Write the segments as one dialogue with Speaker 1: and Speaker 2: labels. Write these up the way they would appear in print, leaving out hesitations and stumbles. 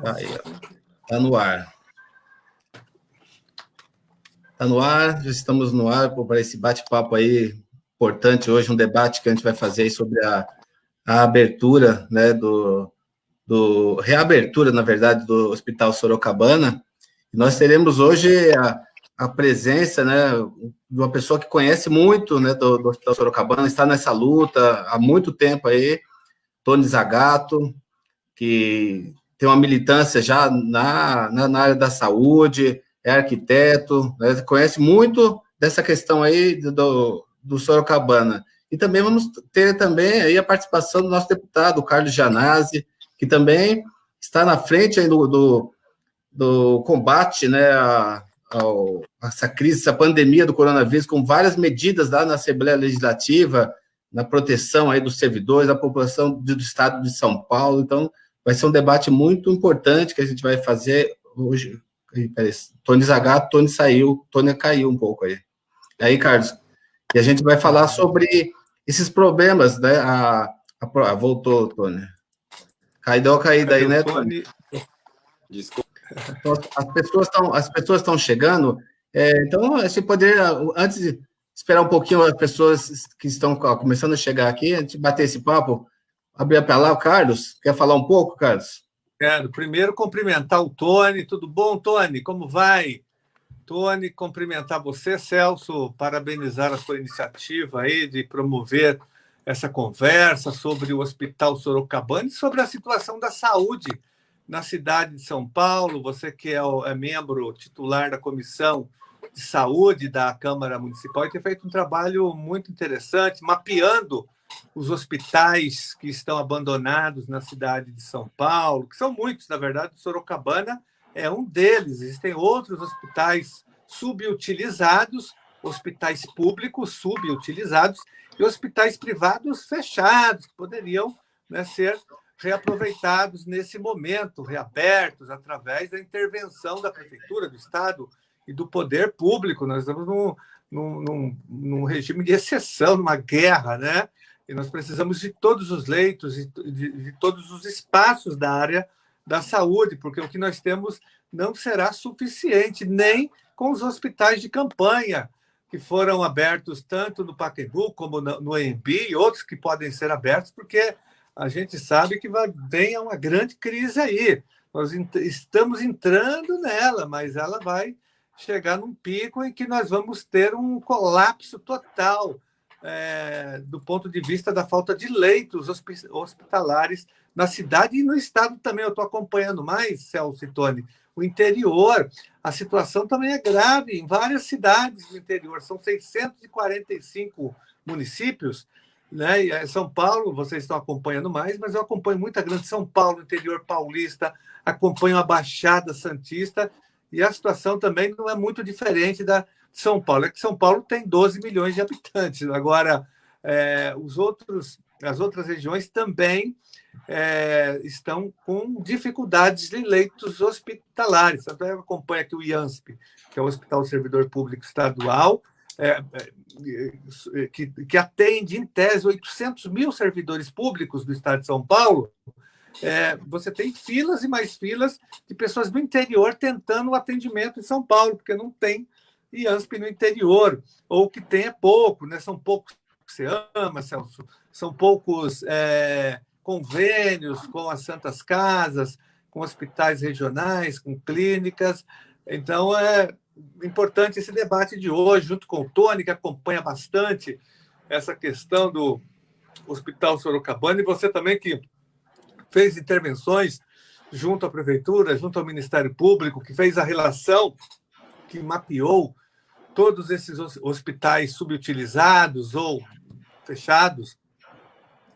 Speaker 1: Aí, está no ar. Está no ar, já estamos no ar para esse bate-papo aí importante hoje, um debate que a gente vai fazer aí sobre a abertura, né, reabertura, na verdade, do Hospital Sorocabana. E nós teremos hoje a presença, né, de uma pessoa que conhece muito, né, do Hospital Sorocabana, está nessa luta há muito tempo aí, Tony Zagato, que tem uma militância já na área da saúde, é arquiteto, né, conhece muito dessa questão aí do Sorocabana. E também vamos ter também aí a participação do nosso deputado, Carlos Gianazzi, que também está na frente aí do combate, né, a essa crise, essa pandemia do coronavírus, com várias medidas lá na Assembleia Legislativa, na proteção aí dos servidores, da população do estado de São Paulo. Então, vai ser um debate muito importante que a gente vai fazer hoje. Tony Zagato, Tony saiu, Tony caiu um pouco aí. E aí, Carlos, e a gente vai falar sobre esses problemas, né? Voltou, Tony. Deu uma caída aí, né, Tony?
Speaker 2: Desculpa.
Speaker 1: Então, as pessoas estão chegando. Então, você poderia, antes de esperar um pouquinho as pessoas que estão começando a chegar aqui, a gente bater esse papo, abrir para lá o Carlos. Quer falar um pouco, Carlos?
Speaker 3: Quero primeiro cumprimentar o Tony. Tudo bom, Tony? Como vai? Tony, cumprimentar você, Celso, parabenizar a sua iniciativa aí de promover essa conversa sobre o Hospital Sorocabana e sobre a situação da saúde na cidade de São Paulo. Você que é membro titular da Comissão de Saúde da Câmara Municipal e tem feito um trabalho muito interessante, mapeando os hospitais que estão abandonados na cidade de São Paulo, que são muitos, na verdade. Sorocabana é um deles. Existem outros hospitais subutilizados, hospitais públicos subutilizados e hospitais privados fechados, que poderiam, né, ser reaproveitados nesse momento, reabertos através da intervenção da Prefeitura, do Estado e do poder público. Nós estamos num regime de exceção, numa guerra, né? E nós precisamos de todos os leitos e de todos os espaços da área da saúde, porque o que nós temos não será suficiente, nem com os hospitais de campanha, que foram abertos tanto no Pacaembu como no AMB, e outros que podem ser abertos, porque a gente sabe que vem uma grande crise aí. Nós estamos entrando nela, mas ela vai chegar num pico em que nós vamos ter um colapso total do ponto de vista da falta de leitos hospitalares na cidade e no estado também. Eu estou acompanhando mais, Celso e Tony, o interior. A situação também é grave em várias cidades do interior. São 645 municípios, né? E São Paulo, vocês estão acompanhando mais, mas eu acompanho muita Grande São Paulo, interior paulista, acompanho a Baixada Santista, e a situação também não é muito diferente da de São Paulo. É que São Paulo tem 12 milhões de habitantes. Agora, as outras regiões também estão com dificuldades em leitos hospitalares. Tanto eu acompanho aqui o IANSP, que é o Hospital Servidor Público Estadual, que atende, em tese, 800 mil servidores públicos do estado de São Paulo. Você tem filas e mais filas de pessoas do interior tentando o atendimento em São Paulo, porque não tem IANSP no interior, ou que tem é pouco, né? São poucos que você ama, Celso, são poucos convênios com as Santas Casas, com hospitais regionais, com clínicas. Então, é importante esse debate de hoje, junto com o Tony, que acompanha bastante essa questão do Hospital Sorocabana, e você também que fez intervenções junto à Prefeitura, junto ao Ministério Público, que fez a relação, que mapeou todos esses hospitais subutilizados ou fechados,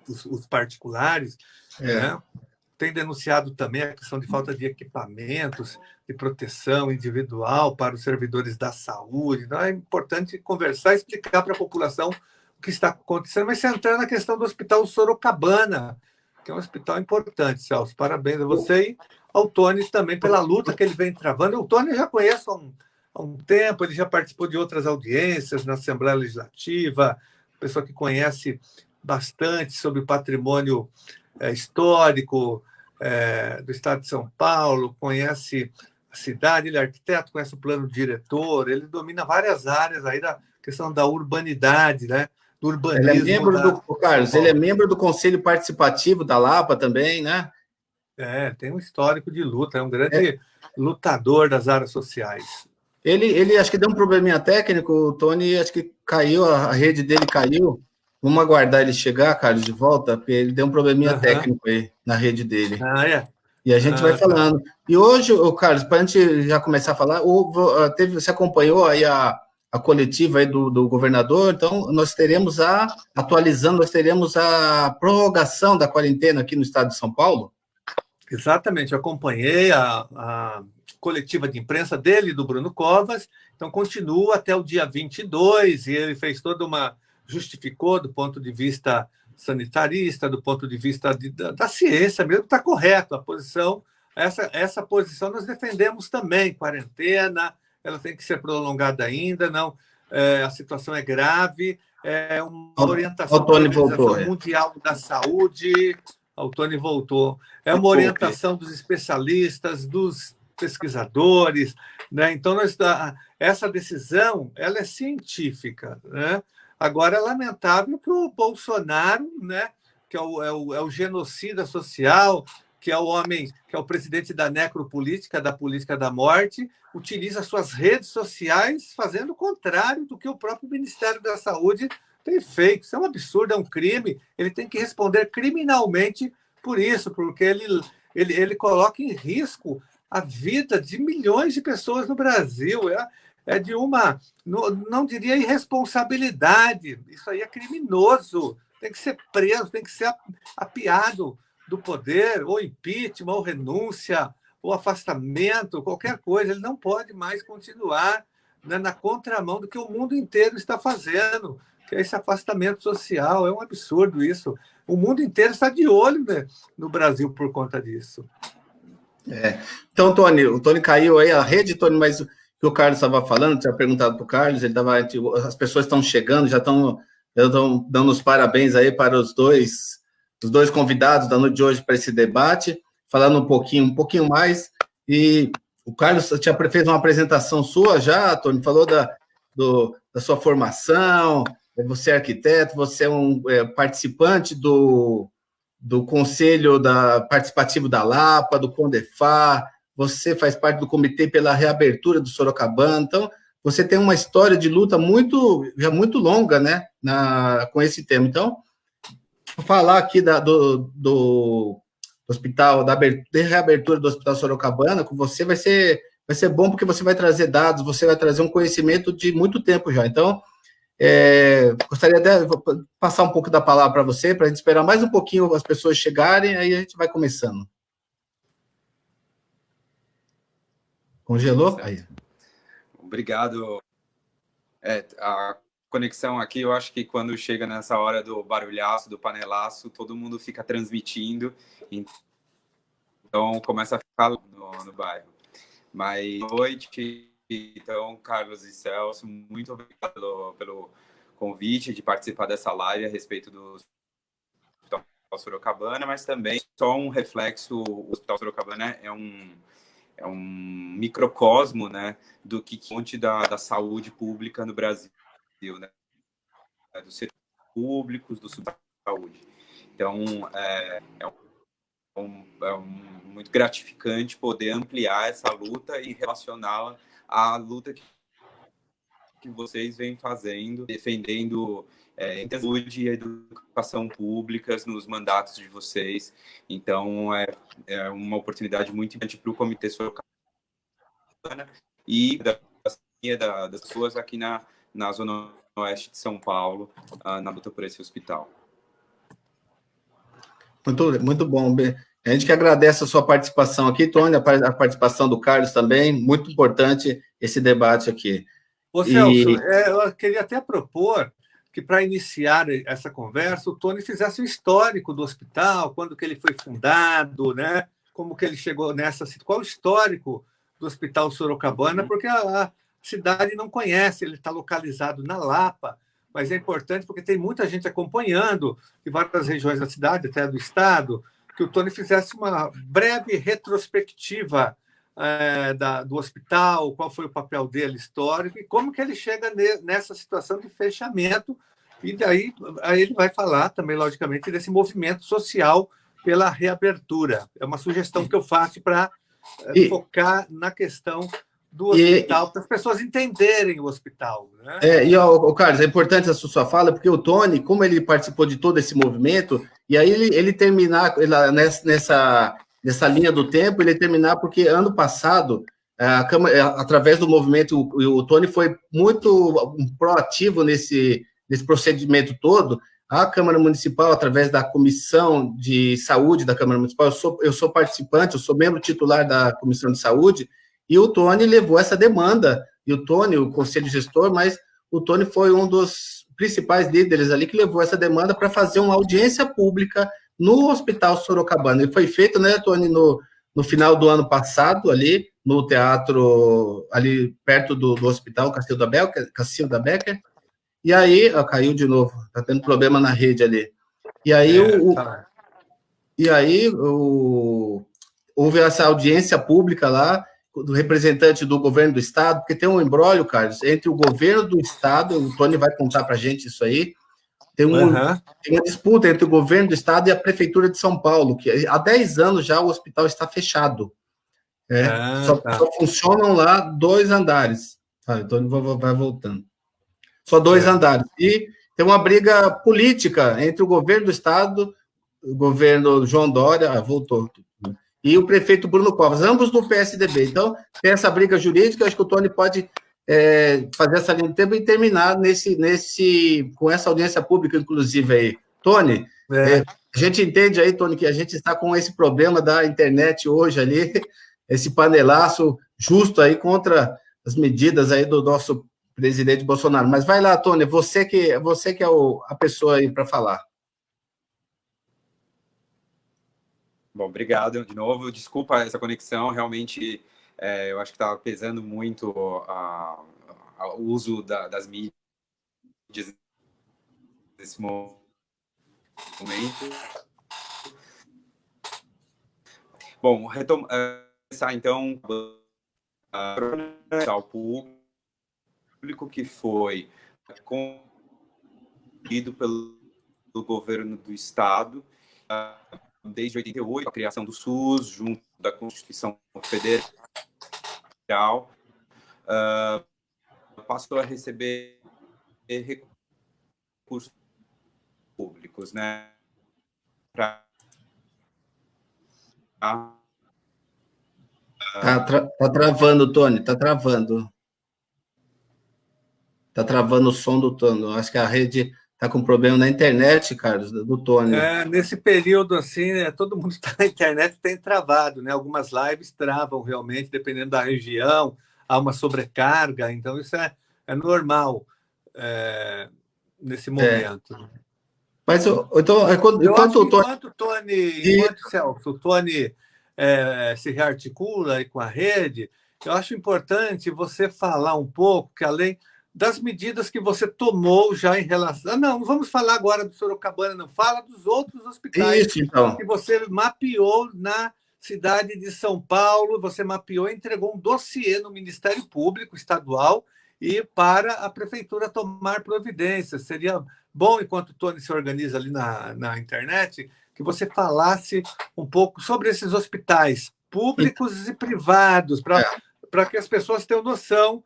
Speaker 3: os particulares, né? Tem denunciado também a questão de falta de equipamentos, de proteção individual para os servidores da saúde. Então, é importante conversar e explicar para a população o que está acontecendo, mas centrar na questão do Hospital Sorocabana, que é um hospital importante, Celso. Parabéns a você e ao Tony também pela luta que ele vem travando. O Tony eu já conheço há um tempo, ele já participou de outras audiências na Assembleia Legislativa, pessoa que conhece bastante sobre o patrimônio histórico do Estado de São Paulo, conhece a cidade, ele é arquiteto, conhece o plano diretor, ele domina várias áreas aí da questão da urbanidade, né? Do
Speaker 1: Ele é
Speaker 3: urbanismo
Speaker 1: membro do, Carlos, ele é
Speaker 3: Paulo.
Speaker 1: membro do Conselho Participativo da Lapa também, né?
Speaker 3: Tem um histórico de luta, é um
Speaker 1: É,
Speaker 3: grande lutador das áreas sociais.
Speaker 1: ele acho que deu um probleminha técnico, o Tony acho que caiu, a rede dele caiu. Vamos aguardar ele chegar, Carlos, de volta, porque ele deu um probleminha técnico aí na rede dele.
Speaker 3: É?
Speaker 1: E a gente vai
Speaker 3: Tá.
Speaker 1: falando. E hoje, Carlos, para a gente já começar a falar, você acompanhou aí a coletiva aí do governador, então nós teremos nós teremos a prorrogação da quarentena aqui no estado de São Paulo?
Speaker 3: Exatamente, eu acompanhei a coletiva de imprensa dele e do Bruno Covas, então continua até o dia 22, e ele fez justificou do ponto de vista sanitarista, do ponto de vista da ciência mesmo, está correto a posição, essa posição nós defendemos também, quarentena, ela tem que ser prolongada ainda, não, a situação é grave, é uma orientação da Organização Mundial da Saúde. O Tony voltou. É uma orientação dos especialistas, dos pesquisadores, né? Então, essa decisão ela é científica, né? Agora, é lamentável que o Bolsonaro, né, que é o genocida social, que é o homem, que é o presidente da necropolítica, da política da morte, utiliza suas redes sociais fazendo o contrário do que o próprio Ministério da Saúde tem feito. Isso é um absurdo, é um crime. Ele tem que responder criminalmente por isso, porque ele coloca em risco a vida de milhões de pessoas no Brasil. É de uma, não diria irresponsabilidade, isso aí é criminoso, tem que ser preso, tem que ser apiado do poder, ou impeachment, ou renúncia, ou afastamento, qualquer coisa. Ele não pode mais continuar, né, na contramão do que o mundo inteiro está fazendo, que é esse afastamento social. É um absurdo isso. O mundo inteiro está de olho, né, no Brasil por conta disso.
Speaker 1: Então, o Tony caiu aí, a rede, Tony, mas o que o Carlos estava falando, tinha perguntado para o Carlos, as pessoas estão chegando, já estão dando os parabéns aí para os dois convidados da noite de hoje para esse debate, falando um pouquinho mais, e o Carlos fez uma apresentação sua já, Tony, falou da sua formação, você é arquiteto, você é um participante do Conselho Participativo da Lapa, do Condefar, você faz parte do Comitê pela Reabertura do Sorocabana, então você tem uma história de luta já muito longa, né, com esse tema. Então, vou falar aqui do hospital, da reabertura do Hospital Sorocabana, com você vai ser bom, porque você vai trazer dados, você vai trazer um conhecimento de muito tempo já. Então, gostaria de passar um pouco da palavra para você, para a gente esperar mais um pouquinho as pessoas chegarem, aí a gente vai começando. Congelou? Aí.
Speaker 2: Obrigado. A conexão aqui, eu acho que quando chega nessa hora do barulhaço, do panelaço, todo mundo fica transmitindo, então começa a ficar no bairro. Mas boa noite, então, Carlos e Celso, muito obrigado pelo convite de participar dessa live a respeito do Hospital Sorocabana, mas também só um reflexo, o Hospital Sorocabana é um microcosmo, né, do que monte da saúde pública no Brasil, né, dos serviços públicos, do saúde. Então, é muito gratificante poder ampliar essa luta e relacioná-la à luta que vocês vêm fazendo, defendendo saúde e educação públicas nos mandatos de vocês. Então, é uma oportunidade muito importante para o Comitê Sorocabana e das pessoas aqui na Zona Oeste de São Paulo, na luta por esse hospital.
Speaker 1: Muito bom. A gente que agradece a sua participação aqui, Tony, a participação do Carlos também, muito importante esse debate aqui.
Speaker 3: Ô, Celso, eu queria até propor que, para iniciar essa conversa, o Tony fizesse o histórico do hospital, quando que ele foi fundado, né? Como que ele chegou qual o histórico do Hospital Sorocabana, porque a cidade não conhece, ele está localizado na Lapa, mas é importante porque tem muita gente acompanhando de várias regiões da cidade, até do estado, que o Tony fizesse uma breve retrospectiva do hospital, qual foi o papel dele histórico e como que ele chega nessa situação de fechamento. E daí aí ele vai falar também, logicamente, desse movimento social pela reabertura. É uma sugestão que eu faço para focar na questão do hospital, para as pessoas entenderem o hospital. Né?
Speaker 1: Carlos, é importante essa sua fala, porque o Tony, como ele participou de todo esse movimento, e aí ele terminar nessa linha do tempo, ele terminar porque ano passado, a Câmara, através do movimento, o Tony foi muito proativo nesse procedimento todo. A Câmara Municipal, através da Comissão de Saúde da Câmara Municipal, eu sou participante, eu sou membro titular da Comissão de Saúde, e o Tony levou essa demanda, e o Tony, o conselho gestor, mas o Tony foi um dos principais líderes ali que levou essa demanda para fazer uma audiência pública no Hospital Sorocabana. E foi feito, né, Tony, no final do ano passado, ali, no teatro, ali perto do hospital Cacilda Becker. E aí, caiu de novo, tá tendo problema na rede ali. E aí, houve essa audiência pública lá, do representante do governo do estado, porque tem um imbróglio, Carlos, entre o governo do estado, o Tony vai contar para a gente isso aí, tem uma disputa entre o governo do estado e a prefeitura de São Paulo, que há 10 anos já o hospital está fechado. Só funcionam lá 2 andares. O Tony vai voltando. Só 2 andares. E tem uma briga política entre o governo do estado, o governo João Dória, voltou, e o prefeito Bruno Covas, ambos do PSDB. Então, tem essa briga jurídica, acho que o Tony pode fazer essa linha do tempo e terminar com essa audiência pública, inclusive, aí. Tony, a gente entende aí, Tony, que a gente está com esse problema da internet hoje ali, esse panelaço justo aí contra as medidas aí do nosso presidente Bolsonaro. Mas vai lá, Tony, você que é a pessoa aí para falar.
Speaker 2: Bom, obrigado de novo. Desculpa essa conexão, realmente eu acho que estava pesando muito o uso das mídias nesse momento. Bom, começar então ao público que foi concedido pelo governo do estado desde 88, a criação do SUS, junto da Constituição Federal, passou a receber recursos públicos, né? Tá
Speaker 1: travando, Tony, tá travando. Tá travando o som do Tony. Acho que a rede tá com problema na internet, Carlos, do Tony.
Speaker 3: Nesse período, assim, todo mundo está na internet, tem travado, né? Algumas lives travam realmente, dependendo da região, há uma sobrecarga, então isso é normal nesse momento.
Speaker 1: Mas, então, enquanto
Speaker 3: Celso, o Tony se rearticula aí com a rede, eu acho importante você falar um pouco, que além das medidas que você tomou já em relação... Não vamos falar agora do Sorocabana, não. Fala dos outros hospitais que você mapeou na cidade de São Paulo, você mapeou e entregou um dossiê no Ministério Público Estadual e para a Prefeitura tomar providências. Seria bom, enquanto o Tony se organiza ali na internet, que você falasse um pouco sobre esses hospitais públicos e privados, para que as pessoas tenham noção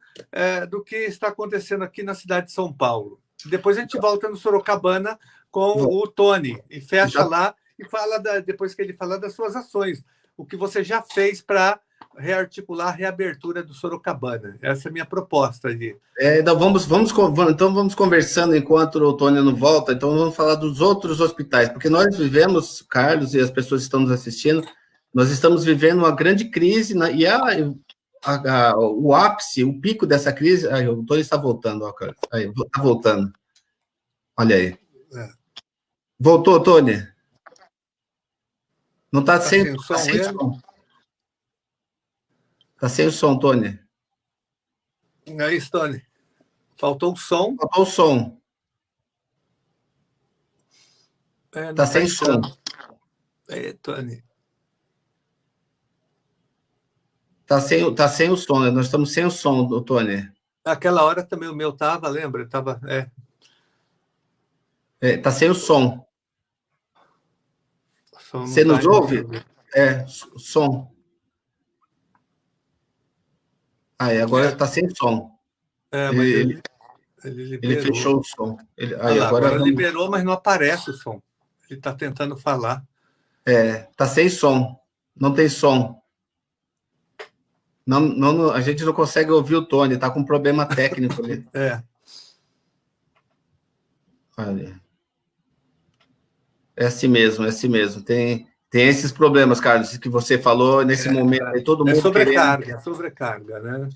Speaker 3: do que está acontecendo aqui na cidade de São Paulo. Depois a gente volta no Sorocabana com o Tony e fecha lá e fala depois que ele falar das suas ações, o que você já fez para rearticular a reabertura do Sorocabana. Essa é a minha proposta ali.
Speaker 1: Então vamos conversando enquanto o Tony não volta. Então vamos falar dos outros hospitais, porque nós vivemos, Carlos e as pessoas que estão nos assistindo, nós estamos vivendo uma grande crise e o ápice, o pico dessa crise... o Tony está voltando, ó, cara. Está voltando. Olha aí. Voltou, Tony? Não está sem som. Está sem o som, Tony.
Speaker 3: É isso, Tony. Faltou o som.
Speaker 1: Faltou o som. Está sem som.
Speaker 3: Tony.
Speaker 1: Tá sem o som, né? Nós estamos sem o som, Tony.
Speaker 3: Naquela hora também o meu estava, lembra? Tava,
Speaker 1: Tá sem o som. Você nos ouve? Som. Agora está sem som.
Speaker 3: Mas ele liberou.
Speaker 1: Ele fechou o som.
Speaker 3: Agora liberou, mas não aparece o som. Ele está tentando falar.
Speaker 1: Está sem som. Não tem som. Não, a gente não consegue ouvir o Tony. Está com um problema técnico ali. Olha. É assim mesmo. Tem esses problemas, Carlos, que você falou nesse momento. Aí todo mundo
Speaker 3: sobrecarga, né?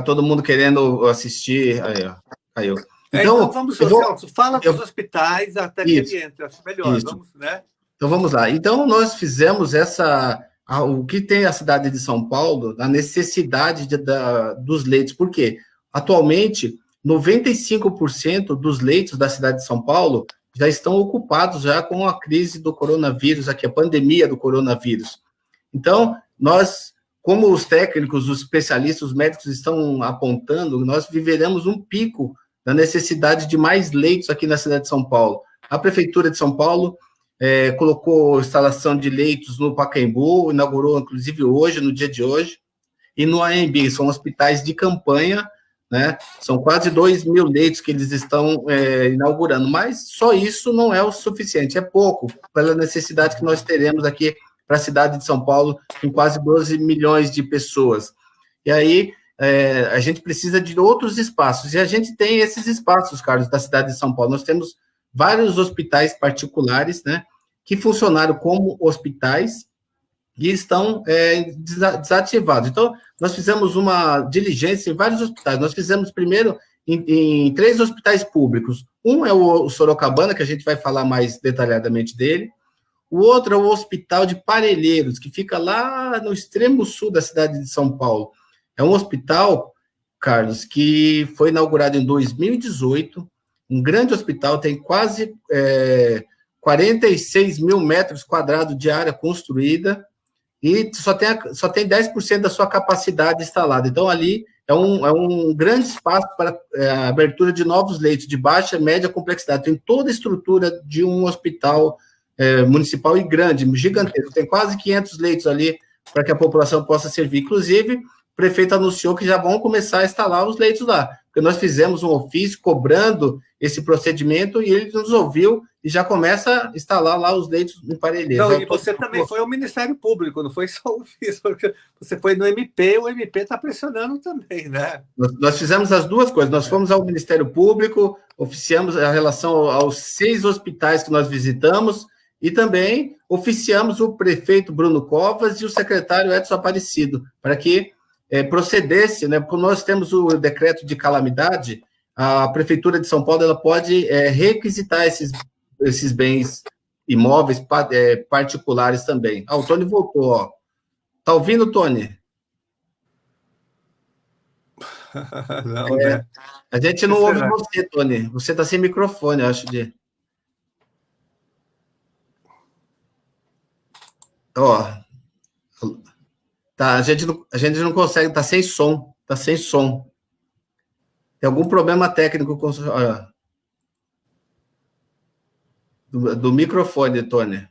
Speaker 1: Todo mundo querendo assistir. Aí, ó. Caiu.
Speaker 3: Então vamos, Celso, fala dos hospitais até que ele entre. Acho melhor. Vamos, né?
Speaker 1: Então vamos lá. Então nós fizemos o que tem a cidade de São Paulo, a necessidade dos leitos. Por quê? Atualmente, 95% dos leitos da cidade de São Paulo já estão ocupados já com a crise do coronavírus, aqui, a pandemia do coronavírus. Então, nós, como os técnicos, os especialistas, os médicos estão apontando, nós viveremos um pico da necessidade de mais leitos aqui na cidade de São Paulo. A Prefeitura de São Paulo colocou instalação de leitos no Pacaembu, inaugurou, inclusive, hoje, no dia de hoje, e no AMB, são hospitais de campanha, né? São quase 2.000 leitos que eles estão inaugurando, mas só isso não é o suficiente, é pouco, pela necessidade que nós teremos aqui para a cidade de São Paulo, com quase 12 milhões de pessoas. E aí, a gente precisa de outros espaços, e a gente tem esses espaços, Carlos, da cidade de São Paulo. Nós temos vários hospitais particulares, né, que funcionaram como hospitais, e estão desativados. Então, nós fizemos uma diligência em vários hospitais. Nós fizemos primeiro em 3 hospitais públicos. Um é o Sorocabana, que a gente vai falar mais detalhadamente dele. O outro é o Hospital de Parelheiros, que fica lá no extremo sul da cidade de São Paulo. É um hospital, Carlos, que foi inaugurado em 2018, um grande hospital, tem quase 46 mil metros quadrados de área construída, e só tem 10% da sua capacidade instalada. Então, ali é um grande espaço para a abertura de novos leitos de baixa e média complexidade. Tem toda a estrutura de um hospital municipal e grande, gigantesco. Tem quase 500 leitos ali para que a população possa servir. Inclusive, o prefeito anunciou que já vão começar a instalar os leitos lá, porque nós fizemos um ofício cobrando esse procedimento e ele nos ouviu e já começa a instalar lá os leitos em Parelheiros.
Speaker 3: Não, e você também foi ao Ministério Público, não foi só o ofício, porque você foi no MP, o MP está pressionando também, né?
Speaker 1: Nós fizemos as duas coisas, nós fomos ao Ministério Público, oficiamos a relação aos 6 hospitais que nós visitamos e também oficiamos o prefeito Bruno Covas e o secretário Edson Aparecido, para que procedesse, né? Porque nós temos o decreto de calamidade, a Prefeitura de São Paulo ela pode requisitar esses bens imóveis particulares também. O Tony voltou, ó. Tá ouvindo, Tony?
Speaker 3: Não, né?
Speaker 1: A gente não ouve você, Tony. Você está sem microfone, eu acho. Ó. Tá, a gente não consegue, tá sem som. Tem algum problema técnico com do microfone, Tony.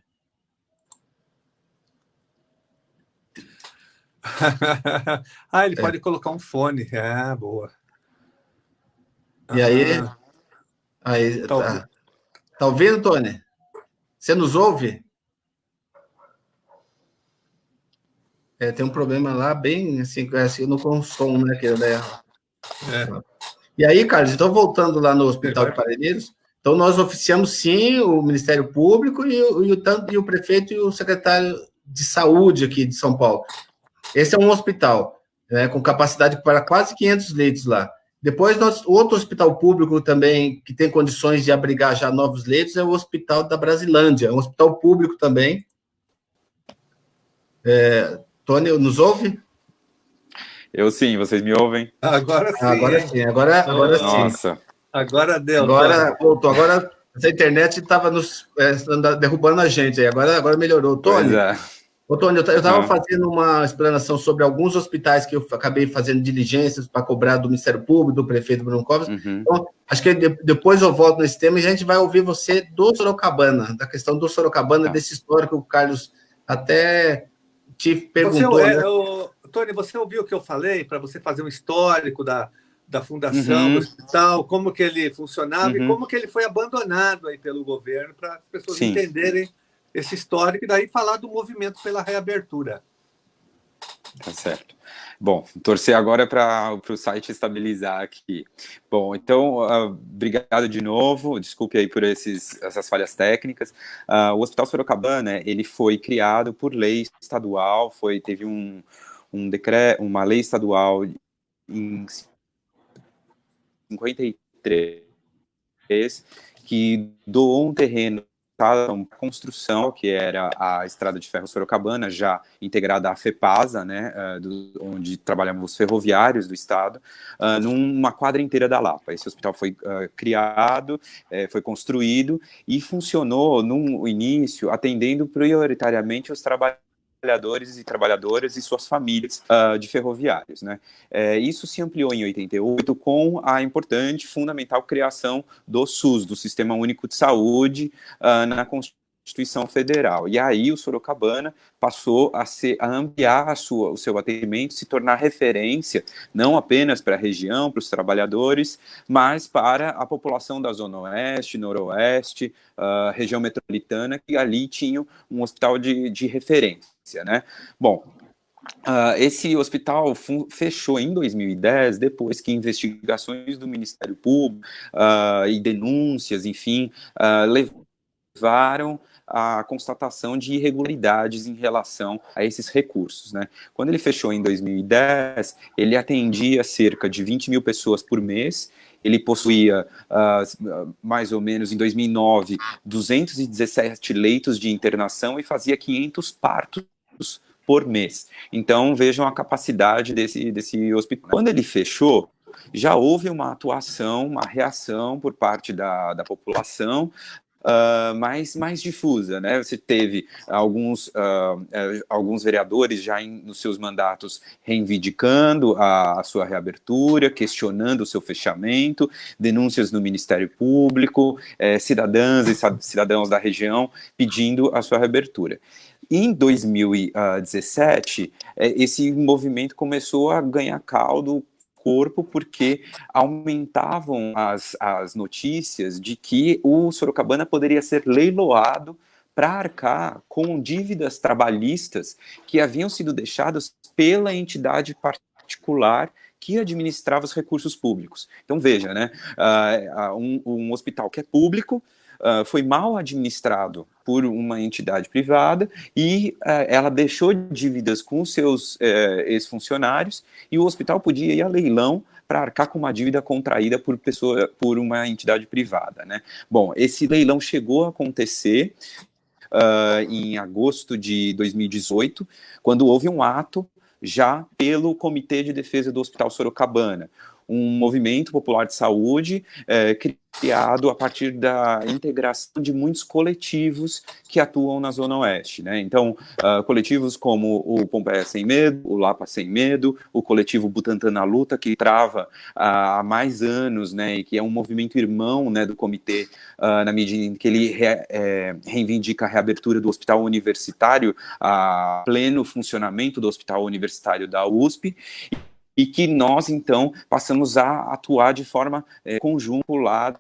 Speaker 3: Ele pode colocar um fone. Boa.
Speaker 1: E aí tá ouvindo, Tony? Você nos ouve? Tem um problema lá bem assim no som, né? E aí, Carlos, então voltando lá no Hospital de Parelheiros, então nós oficiamos sim o Ministério Público e o prefeito e o secretário de Saúde aqui de São Paulo. Esse é um hospital, né, com capacidade para quase 500 leitos lá. Depois, outro hospital público também, que tem condições de abrigar já novos leitos, é o Hospital da Brasilândia, um hospital público também. Tony, nos ouve?
Speaker 2: Eu sim, vocês me ouvem?
Speaker 3: Agora sim.
Speaker 1: Agora sim.
Speaker 2: Nossa.
Speaker 3: Agora deu.
Speaker 1: Agora voltou. Agora essa internet estava derrubando a gente, aí agora melhorou. Tony, eu estava fazendo uma explanação sobre alguns hospitais que eu acabei fazendo diligências para cobrar do Ministério Público, do prefeito Bruno Covas. Então, acho que depois eu volto nesse tema e a gente vai ouvir você do Sorocabana, da questão do Sorocabana, desse histórico que o Carlos até te perguntou.
Speaker 3: Tony, você ouviu o que eu falei para você fazer um histórico da fundação do hospital, como que ele funcionava e como que ele foi abandonado aí pelo governo, para as pessoas entenderem esse histórico e daí falar do movimento pela reabertura.
Speaker 2: Tá certo. Bom, torcer agora para o site estabilizar aqui. Bom, então, obrigado de novo, desculpe aí por essas falhas técnicas. O Hospital Sorocabana, ele foi criado por lei estadual, teve uma lei estadual em 53, que doou um terreno para construção, que era a Estrada de Ferro Sorocabana, já integrada à FEPASA, né, onde trabalhavam os ferroviários do estado, numa quadra inteira da Lapa. Esse hospital foi criado, foi construído e funcionou no início atendendo prioritariamente os trabalhadores e trabalhadoras e suas famílias de ferroviários, né? Isso se ampliou em 88 com a importante, fundamental criação do SUS, do Sistema Único de Saúde, na Constituição Federal. E aí o Sorocabana passou a ampliar o seu atendimento, se tornar referência, não apenas para a região, para os trabalhadores, mas para a população da Zona Oeste, Noroeste, região metropolitana, que ali tinham um hospital de referência, né? Bom, esse hospital fechou em 2010, depois que investigações do Ministério Público e denúncias, enfim, levaram a constatação de irregularidades em relação a esses recursos, né? Quando ele fechou em 2010, ele atendia cerca de 20 mil pessoas por mês. Ele possuía, mais ou menos, em 2009, 217 leitos de internação e fazia 500 partos por mês. Então, vejam a capacidade desse hospital. Quando ele fechou, já houve uma atuação, uma reação por parte da população, mais difusa, né? Você teve alguns vereadores já nos seus mandatos reivindicando a sua reabertura, questionando o seu fechamento, denúncias no Ministério Público, cidadãs e cidadãos da região pedindo a sua reabertura. Em 2017, esse movimento começou a ganhar caldo, corpo, porque aumentavam as notícias de que o Sorocabana poderia ser leiloado para arcar com dívidas trabalhistas que haviam sido deixadas pela entidade particular que administrava os recursos públicos. Então, veja, né, um hospital que é público, foi mal administrado por uma entidade privada e ela deixou dívidas com os seus ex-funcionários e o hospital podia ir a leilão para arcar com uma dívida contraída por uma entidade privada, né? Bom, esse leilão chegou a acontecer em agosto de 2018, quando houve um ato já pelo Comitê de Defesa do Hospital Sorocabana, um movimento popular de saúde criado a partir da integração de muitos coletivos que atuam na Zona Oeste, né? Então, coletivos como o Pompeia Sem Medo, o Lapa Sem Medo, o coletivo Butantan na Luta, que trava há mais anos, né, e que é um movimento irmão, né, do comitê, na medida em que ele reivindica a reabertura do hospital universitário, a pleno funcionamento do hospital universitário da USP, e que nós, então, passamos a atuar de forma conjunturada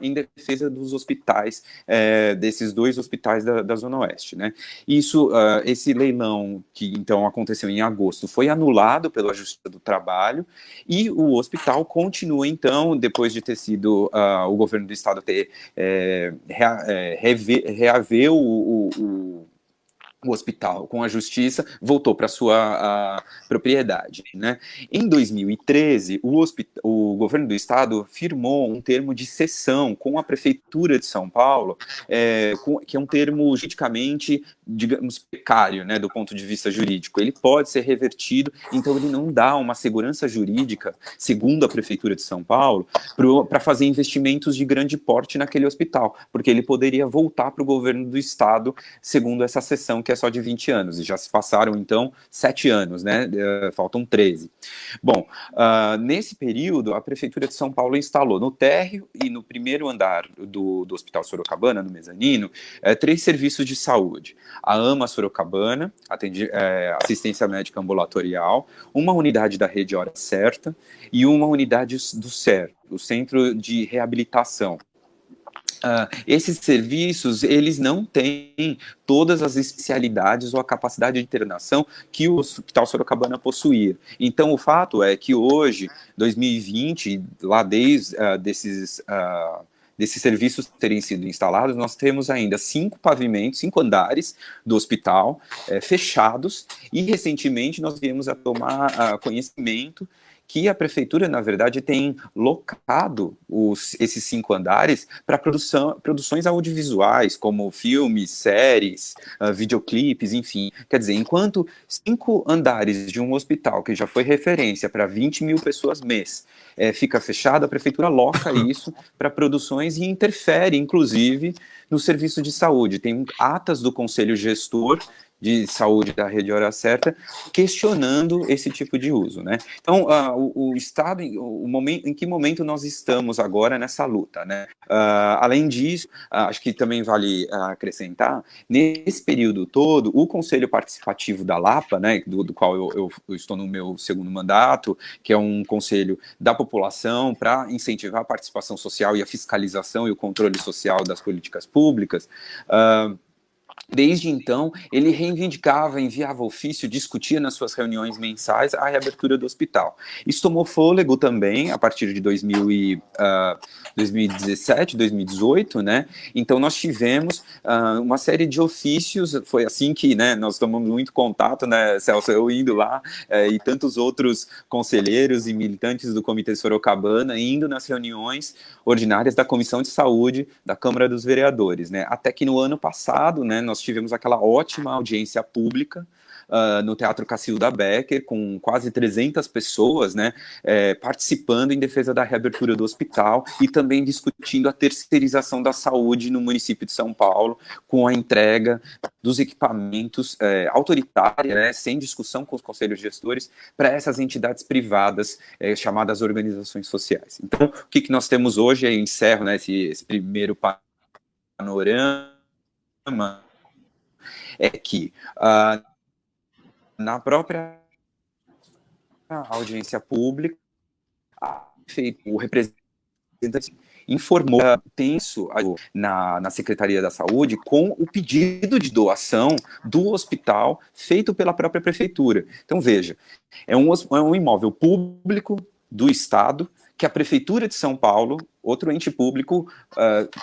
Speaker 2: em defesa dos hospitais, desses dois hospitais da Zona Oeste, né? Esse leilão, que, então, aconteceu em agosto, foi anulado pela Justiça do Trabalho, e o hospital continua, então, depois de ter sido o governo do estado reaver o hospital, com a justiça, voltou para sua propriedade, né? Em 2013, o governo do estado firmou um termo de cessão com a prefeitura de São Paulo, que é um termo juridicamente, digamos, precário, né, do ponto de vista jurídico. Ele pode ser revertido, então ele não dá uma segurança jurídica, segundo a prefeitura de São Paulo, para fazer investimentos de grande porte naquele hospital, porque ele poderia voltar para o governo do estado, segundo essa cessão, que é só de 20 anos, e já se passaram, então, 7 anos, né? Faltam 13. Bom, nesse período, a Prefeitura de São Paulo instalou no térreo e no primeiro andar do Hospital Sorocabana, no mezanino, 3 serviços de saúde. A AMA Sorocabana, assistência médica ambulatorial, uma unidade da Rede Hora Certa e uma unidade do CER, o Centro de Reabilitação. Esses serviços, eles não têm todas as especialidades ou a capacidade de internação que o Hospital Sorocabana possuía. Então, o fato é que hoje, 2020, lá desde desses serviços terem sido instalados, nós temos ainda 5 pavimentos, 5 andares do hospital fechados, e recentemente nós viemos a tomar conhecimento que a prefeitura, na verdade, tem locado esses 5 andares para produções audiovisuais, como filmes, séries, videoclipes, enfim. Quer dizer, enquanto 5 andares de um hospital, que já foi referência para 20 mil pessoas mês, fica fechado, a prefeitura loca isso para produções e interfere, inclusive, no serviço de saúde. Tem atas do Conselho Gestor de Saúde da Rede Hora Certa, questionando esse tipo de uso, né? Então, o Estado, em que momento nós estamos agora nessa luta, né? Além disso, acho que também vale acrescentar, nesse período todo, o Conselho Participativo da Lapa, né, do qual eu estou no meu segundo mandato, que é um conselho da população para incentivar a participação social e a fiscalização e o controle social das políticas públicas, desde então, ele reivindicava, enviava ofício, discutia nas suas reuniões mensais a reabertura do hospital. Isso tomou fôlego também a partir de 2017, 2018, né? Então, nós tivemos uma série de ofícios, foi assim que, né, nós tomamos muito contato, né, Celso, eu indo lá, e tantos outros conselheiros e militantes do Comitê Sorocabana indo nas reuniões ordinárias da Comissão de Saúde da Câmara dos Vereadores, né? Até que no ano passado, né, nós tivemos aquela ótima audiência pública no Teatro Cacilda Becker, com quase 300 pessoas, né, participando em defesa da reabertura do hospital e também discutindo a terceirização da saúde no município de São Paulo, com a entrega dos equipamentos autoritária, né, sem discussão com os conselhos gestores, para essas entidades privadas chamadas organizações sociais. Então, o que nós temos hoje, eu encerro, né, esse primeiro panorama, é que na própria audiência pública, o representante informou tenso na Secretaria da Saúde com o pedido de doação do hospital feito pela própria prefeitura. Então, veja, é um imóvel público do Estado que a Prefeitura de São Paulo, outro ente público,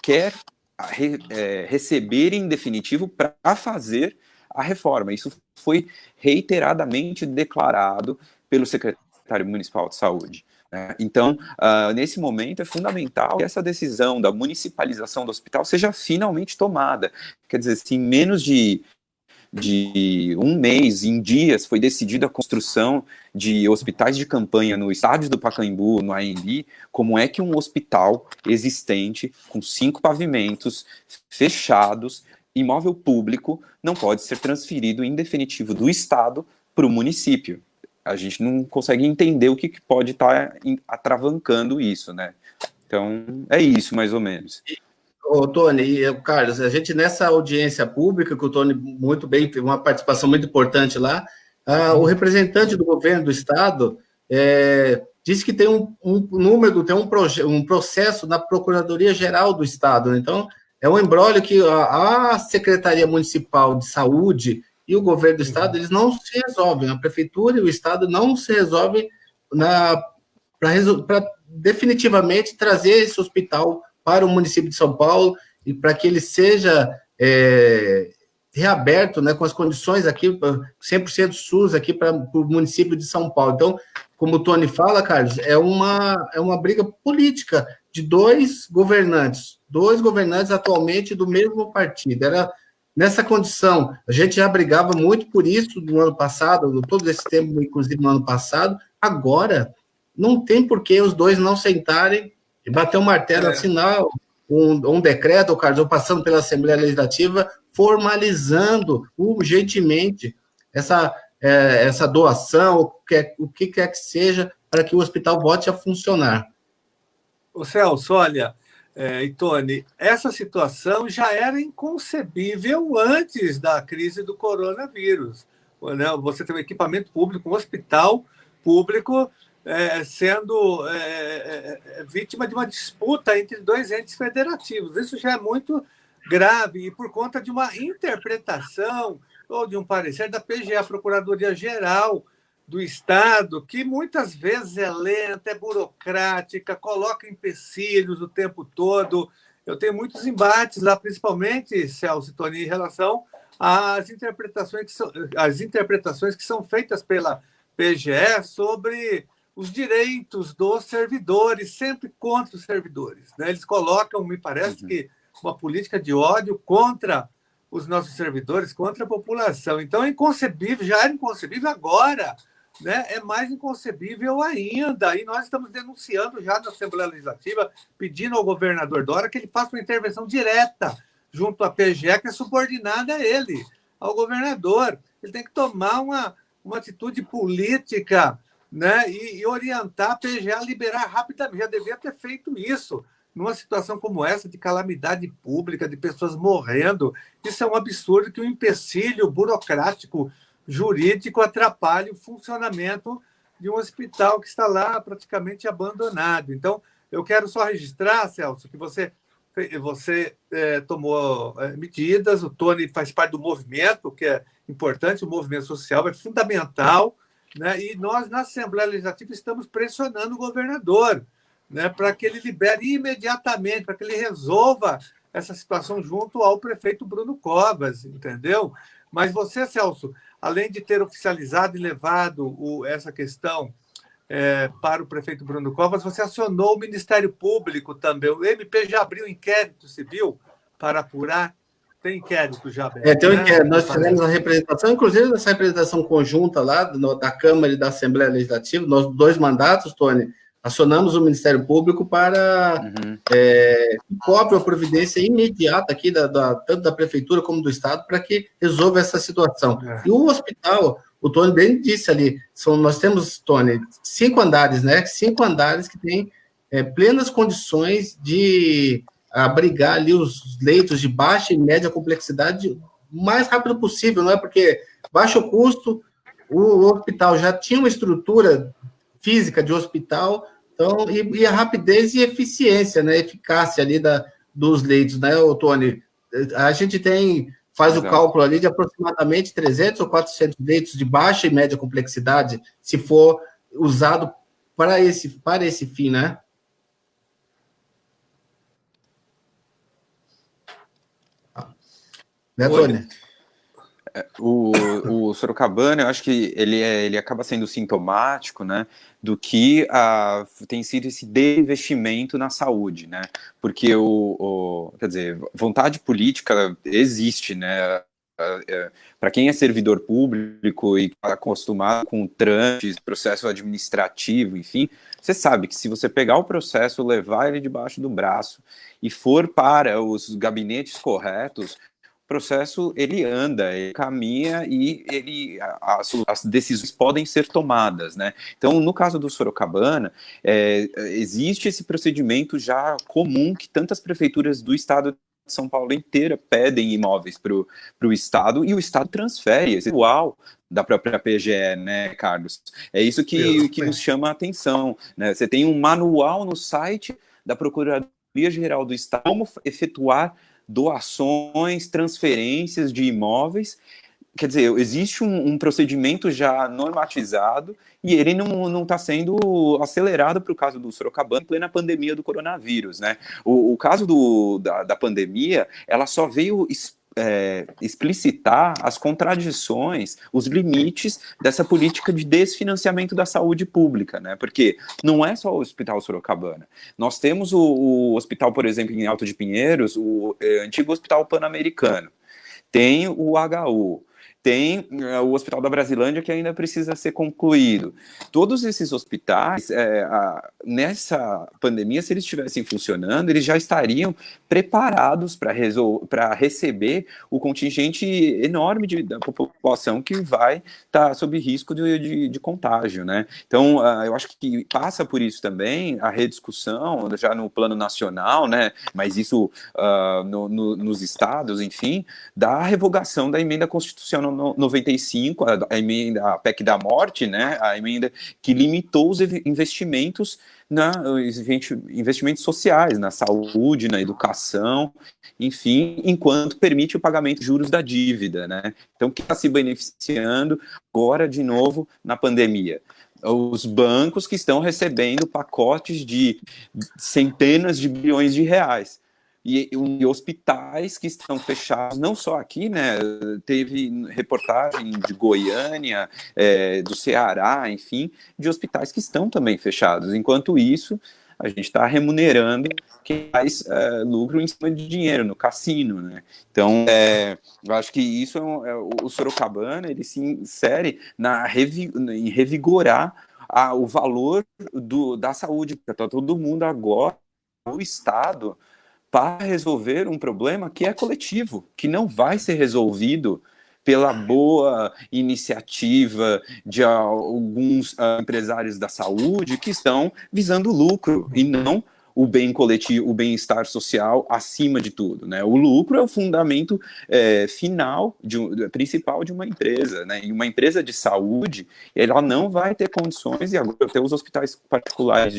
Speaker 2: quer receber em definitivo para fazer a reforma. Isso foi reiteradamente declarado pelo secretário municipal de saúde. Né? Então, nesse momento, é fundamental que essa decisão da municipalização do hospital seja finalmente tomada. Quer dizer, se em menos de um mês, em dias, foi decidida a construção de hospitais de campanha no estádio do Pacaembu, no AMB, como é que um hospital existente, com 5 pavimentos, fechados, imóvel público, não pode ser transferido em definitivo do Estado para o município? A gente não consegue entender o que pode estar atravancando isso, né? Então, é isso, mais ou menos.
Speaker 1: Ô, Tony e Carlos, a gente nessa audiência pública, que o Tony muito bem, teve uma participação muito importante lá, o representante do governo do Estado disse que tem um processo na Procuradoria-Geral do Estado. Então, é um imbróglio que a Secretaria Municipal de Saúde e o governo do Estado, eles não se resolvem. A Prefeitura e o Estado não se resolvem para definitivamente trazer esse hospital para o município de São Paulo e para que ele seja reaberto, né, com as condições aqui, 100% SUS aqui para o município de São Paulo. Então, como o Tony fala, Carlos, é uma briga política de dois governantes atualmente do mesmo partido. Era nessa condição, a gente já brigava muito por isso no ano passado, todo esse tempo, inclusive no ano passado. Agora, não tem por que os dois não sentarem e bater o martelo, assinar um decreto, Carlos, ou passando pela Assembleia Legislativa, formalizando urgentemente essa doação, o que quer que seja, para que o hospital volte a funcionar.
Speaker 3: O Celso, olha, e Tony, essa situação já era inconcebível antes da crise do coronavírus. Né? Você tem um equipamento público, um hospital público sendo vítima de uma disputa entre dois entes federativos. Isso já é muito grave, e por conta de uma interpretação ou de um parecer da PGE, a Procuradoria-Geral do Estado, que muitas vezes é lenta, é burocrática, coloca empecilhos o tempo todo. Eu tenho muitos embates lá, principalmente, Celso e Tony, em relação às interpretações que são feitas pela PGE sobre os direitos dos servidores, sempre contra os servidores. Né? Eles colocam, me parece que, uma política de ódio contra os nossos servidores, contra a população. Então, é inconcebível, já era inconcebível agora, né? É mais inconcebível ainda. E nós estamos denunciando já na Assembleia Legislativa, pedindo ao governador Dória que ele faça uma intervenção direta junto à PGE, que é subordinada a ele, ao governador. Ele tem que tomar uma atitude política, né? E orientar a PGE a liberar rapidamente. Já devia ter feito isso. Numa situação como essa, de calamidade pública, de pessoas morrendo, isso é um absurdo, que um empecilho burocrático, jurídico, atrapalhe o funcionamento de um hospital que está lá praticamente abandonado. Então, eu quero só registrar, Celso, que você tomou medidas, o Tony faz parte do movimento, que é importante, o movimento social é fundamental, né? E nós, na Assembleia Legislativa, estamos pressionando o governador, né, para que ele libere imediatamente, para que ele resolva essa situação junto ao prefeito Bruno Covas, entendeu? Mas você, Celso, além de ter oficializado e levado essa questão para o prefeito Bruno Covas, você acionou o Ministério Público também. O MP já abriu inquérito civil para apurar. Tem inquérito já aberto.
Speaker 1: Tem um inquérito. Nós fizemos a representação, inclusive essa representação conjunta lá da Câmara e da Assembleia Legislativa, nós 2 mandatos, Tony, acionamos o Ministério Público para que cobre a providência imediata aqui, tanto da Prefeitura como do Estado, para que resolva essa situação. E o hospital, o Tony bem disse ali, nós temos, Tony, 5 andares, né? 5 andares que têm plenas condições de abrigar ali os leitos de baixa e média complexidade o mais rápido possível, não é? Porque baixo custo, o hospital já tinha uma estrutura física de hospital, então, e a rapidez e eficiência, né, eficácia ali dos leitos, né, Tony? A gente faz o cálculo ali de aproximadamente 300 ou 400 leitos de baixa e média complexidade, se for usado para esse fim, né? Né, Tony?
Speaker 2: O Sorocabana, eu acho que ele acaba sendo sintomático, né, do que tem sido esse desinvestimento na saúde, né, porque quer dizer, vontade política existe, né, para quem é servidor público e está acostumado com trâmites, processo administrativo, enfim, você sabe que se você pegar o processo, levar ele debaixo do braço e for para os gabinetes corretos, processo ele anda, ele caminha e as decisões podem ser tomadas, né? Então, no caso do Sorocabana, existe esse procedimento já comum que tantas prefeituras do estado de São Paulo inteira pedem imóveis para o estado e o estado transfere esse igual da própria PGE, né, Carlos? É isso que nos chama a atenção, né? Você tem um manual no site da Procuradoria-Geral do Estado como efetuar doações, transferências de imóveis. Quer dizer, existe um procedimento já normatizado e ele não está sendo acelerado para o caso do Sorocabana em plena pandemia do coronavírus, né? O caso da pandemia, ela só veio explicitar as contradições, os limites dessa política de desfinanciamento da saúde pública, né? Porque não é só o Hospital Sorocabana. Nós temos o hospital, por exemplo, em Alto de Pinheiros, o antigo Hospital Pan-Americano, tem o HU, tem o Hospital da Brasilândia, que ainda precisa ser concluído. Todos esses hospitais, nessa pandemia, se eles estivessem funcionando, eles já estariam preparados para receber o contingente enorme da população que vai estar sob risco de contágio, né? Então, eu acho que passa por isso também a rediscussão, já no plano nacional, né? Mas isso nos estados, enfim, da revogação da emenda constitucional 95, a emenda, a PEC da morte, né, a emenda que limitou os investimentos investimentos sociais, na saúde, na educação, enfim, enquanto permite o pagamento de juros da dívida, né? Então, quem está se beneficiando agora, de novo, na pandemia? Os bancos que estão recebendo pacotes de centenas de bilhões de reais. E hospitais que estão fechados, não só aqui, né? Teve reportagem de Goiânia, do Ceará, enfim, de hospitais que estão também fechados. Enquanto isso, a gente está remunerando quem faz lucro em cima de dinheiro, no cassino, né? Então, eu acho que isso o Sorocabana, ele se insere em revigorar o valor da saúde para todo mundo agora, o Estado, para resolver um problema que é coletivo, que não vai ser resolvido pela boa iniciativa de alguns empresários da saúde que estão visando lucro e não o bem coletivo, o bem-estar social acima de tudo, né? O lucro é o fundamento final, principal de uma empresa, né? E uma empresa de saúde, ela não vai ter condições, e agora até os hospitais particulares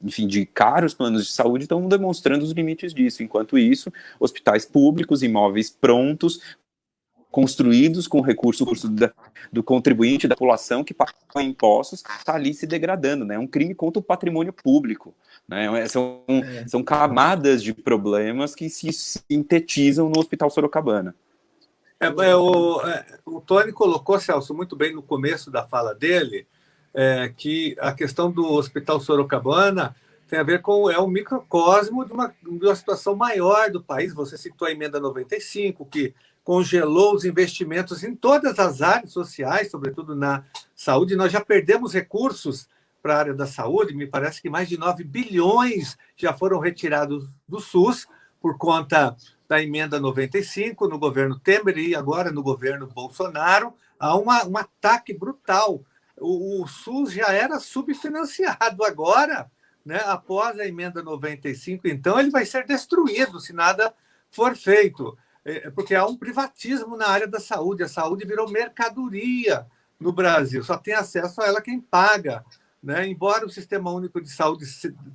Speaker 2: enfim, de caros planos de saúde estão demonstrando os limites disso. Enquanto isso, hospitais públicos, imóveis prontos, construídos com recurso do contribuinte, da população que paga impostos, está ali se degradando, né? É um crime contra o patrimônio público, né? São camadas de problemas que se sintetizam no Hospital Sorocabana.
Speaker 3: O Tony colocou, Celso, muito bem no começo da fala dele, que a questão do Hospital Sorocabana tem a ver com um microcosmo de uma situação maior do país. Você citou a emenda 95, que congelou os investimentos em todas as áreas sociais, sobretudo na saúde. Nós já perdemos recursos para a área da saúde, me parece que mais de 9 bilhões já foram retirados do SUS por conta da emenda 95 no governo Temer e agora no governo Bolsonaro. Há um ataque brutal. O SUS já era subfinanciado agora, né, após a emenda 95, então ele vai ser destruído se nada for feito. Porque há um privatismo na área da saúde. A saúde virou mercadoria no Brasil. Só tem acesso a ela quem paga, né? Embora o Sistema Único de Saúde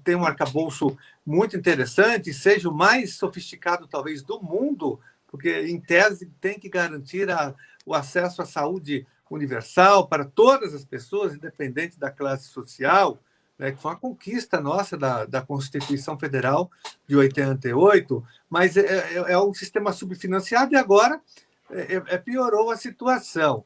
Speaker 3: tenha um arcabouço muito interessante, seja o mais sofisticado, talvez, do mundo, porque, em tese, tem que garantir o acesso à saúde universal para todas as pessoas, independente da classe social, né, que foi uma conquista nossa da Constituição Federal de 88, mas é um sistema subfinanciado e agora piorou a situação.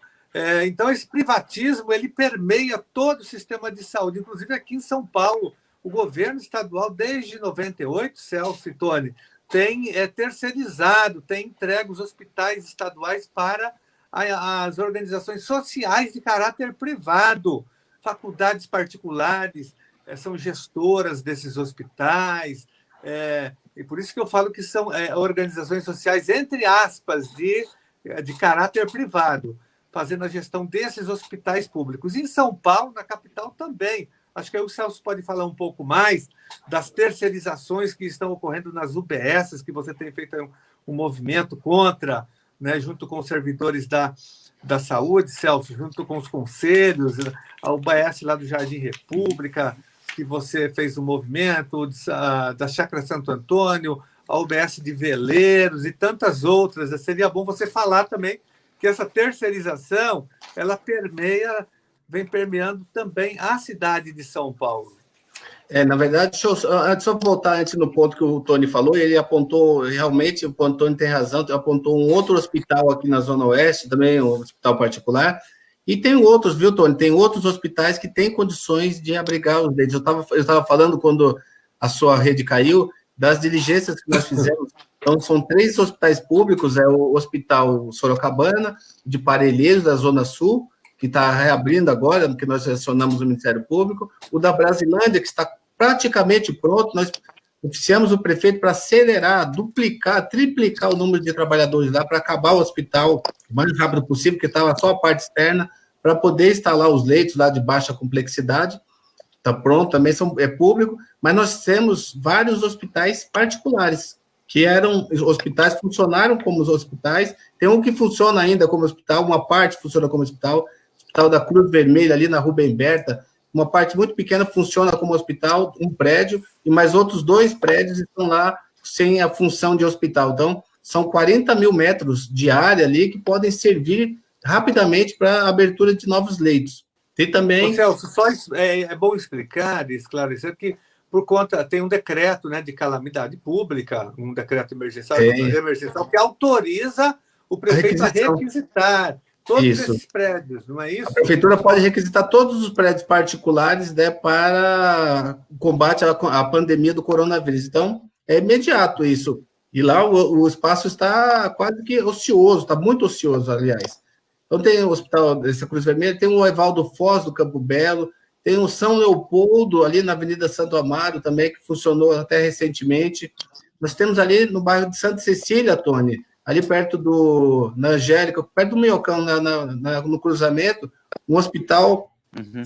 Speaker 3: Então, esse privatismo ele permeia todo o sistema de saúde, inclusive aqui em São Paulo. O governo estadual, desde 98, Celso e Tony, tem terceirizado, tem entregue os hospitais estaduais para as organizações sociais de caráter privado, faculdades particulares, são gestoras desses hospitais, e por isso que eu falo que são organizações sociais, entre aspas, de caráter privado, fazendo a gestão desses hospitais públicos. Em São Paulo, na capital, também. Acho que aí o Celso pode falar um pouco mais das terceirizações que estão ocorrendo nas UBSs, que você tem feito um movimento contra, né, junto com os servidores da saúde, Celso, junto com os conselhos, a UBS lá do Jardim República, que você fez um movimento, da Chácara Santo Antônio, a UBS de Veleiros e tantas outras. Seria bom você falar também que essa terceirização ela vem permeando também a cidade de São Paulo.
Speaker 1: Na verdade, deixa eu só voltar antes no ponto que o Tony falou, ele apontou, realmente, o Tony tem razão, apontou um outro hospital aqui na Zona Oeste, também um hospital particular, e tem outros, viu, Tony? Tem outros hospitais que têm condições de abrigar os leitos. Eu estava falando, quando a sua rede caiu, das diligências que nós fizemos. Então, são 3 hospitais públicos, o Hospital Sorocabana, de Parelheiros, da Zona Sul, que está reabrindo agora, porque nós acionamos o Ministério Público, o da Brasilândia, que está praticamente pronto, nós oficiamos o prefeito para acelerar, duplicar, triplicar o número de trabalhadores lá, para acabar o hospital o mais rápido possível, porque estava só a parte externa, para poder instalar os leitos lá de baixa complexidade. Está pronto, também é público, mas nós temos vários hospitais particulares, que eram hospitais, funcionaram como os hospitais, tem um que funciona ainda como hospital, uma parte funciona como hospital da Cruz Vermelha, ali na Rubem Berta, uma parte muito pequena funciona como hospital, um prédio, e mais outros 2 prédios estão lá sem a função de hospital. Então, são 40 mil metros de área ali que podem servir rapidamente para a abertura de novos leitos. Tem também...
Speaker 3: Celso, é bom explicar e esclarecer que, por conta, tem um decreto, né, de calamidade pública, um decreto emergencial que autoriza o prefeito a requisitar todos esses prédios, não é isso?
Speaker 1: A prefeitura pode requisitar todos os prédios particulares, né, para combate à pandemia do coronavírus. Então, é imediato isso. E lá o espaço está quase que ocioso, está muito ocioso, aliás. Então, tem o Hospital dessa Cruz Vermelha, tem o Evaldo Foz, do Campo Belo, tem o São Leopoldo, ali na Avenida Santo Amaro, também, que funcionou até recentemente. Nós temos ali no bairro de Santa Cecília, Tony, ali perto na Angélica, perto do Minhocão, no cruzamento, um hospital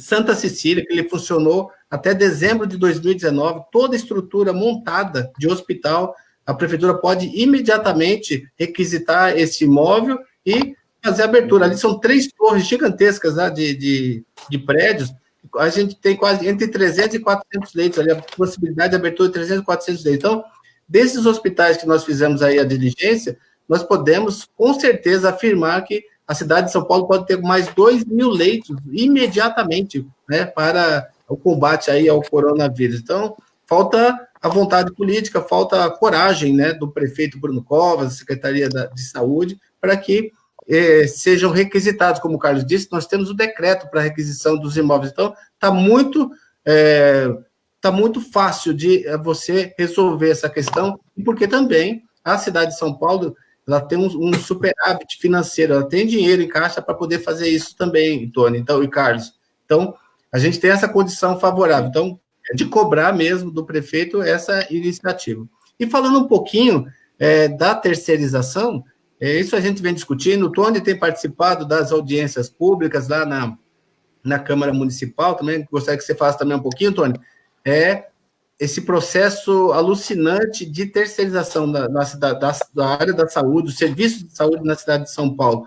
Speaker 1: Santa Cecília, que ele funcionou até dezembro de 2019, toda a estrutura montada de hospital, a prefeitura pode imediatamente requisitar esse imóvel e fazer a abertura. Ali são 3 torres gigantescas, né, de prédios, a gente tem quase entre 300 e 400 leitos ali, a possibilidade de abertura de 300 e 400 leitos. Então, desses hospitais que nós fizemos aí a diligência, nós podemos, com certeza, afirmar que a cidade de São Paulo pode ter mais 2 mil leitos imediatamente, né, para o combate aí ao coronavírus. Então, falta a vontade política, falta a coragem, né, do prefeito Bruno Covas, da Secretaria de Saúde, para que sejam requisitados, como o Carlos disse, nós temos o decreto para requisição dos imóveis. Então, está muito fácil de você resolver essa questão, porque também a cidade de São Paulo ela tem um superávit financeiro, ela tem dinheiro em caixa para poder fazer isso também, Tony, então, e Carlos. Então, a gente tem essa condição favorável. Então, é de cobrar mesmo do prefeito essa iniciativa. E falando um pouquinho da terceirização, isso a gente vem discutindo, o Tony tem participado das audiências públicas lá na Câmara Municipal, também gostaria que você faça também um pouquinho, Tony, esse processo alucinante de terceirização da área da saúde, o serviço de saúde na cidade de São Paulo.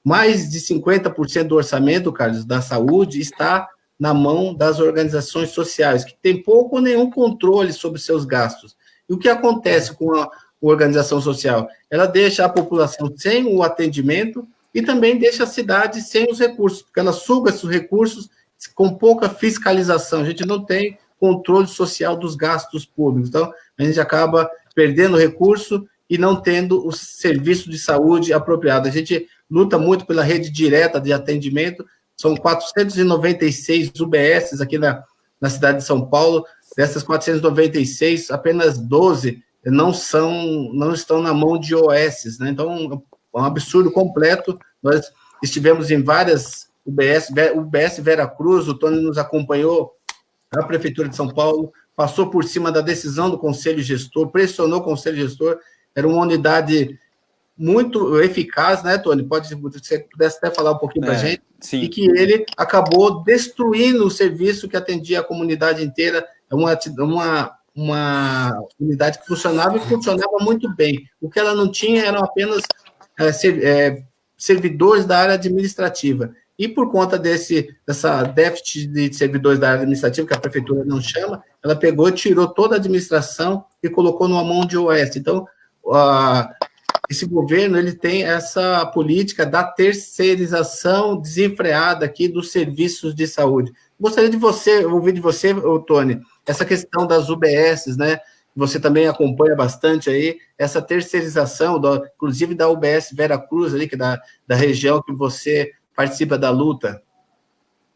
Speaker 1: Mais de 50% do orçamento, Carlos, da saúde está na mão das organizações sociais, que tem pouco ou nenhum controle sobre seus gastos. E o que acontece com a organização social? Ela deixa a população sem o atendimento e também deixa a cidade sem os recursos, porque ela suga esses recursos com pouca fiscalização. A gente não tem controle social dos gastos públicos. Então, a gente acaba perdendo recurso e não tendo o serviço de saúde apropriado. A gente luta muito pela rede direta de atendimento, são 496 UBSs aqui na cidade de São Paulo. Dessas 496, apenas 12 não estão na mão de OSs, né? Então, é um absurdo completo. Nós estivemos em várias UBS Veracruz, o Tony nos acompanhou, a Prefeitura de São Paulo, passou por cima da decisão do Conselho Gestor, pressionou o Conselho Gestor, era uma unidade muito eficaz, né, Tony? Se você pudesse até falar um pouquinho para a gente,
Speaker 2: sim.
Speaker 1: E que ele acabou destruindo o serviço que atendia a comunidade inteira, uma unidade que funcionava muito bem. O que ela não tinha eram apenas servidores da área administrativa. E por conta dessa déficit de servidores da área administrativa, que a prefeitura não chama, ela pegou e tirou toda a administração e colocou numa mão de OS. Então, esse governo ele tem essa política da terceirização desenfreada aqui dos serviços de saúde. gostaria de ouvir de você, ô, Tony, essa questão das UBSs, né? Você também acompanha bastante aí, essa terceirização, inclusive da UBS Vera Cruz, ali, que é da região que você participa da luta.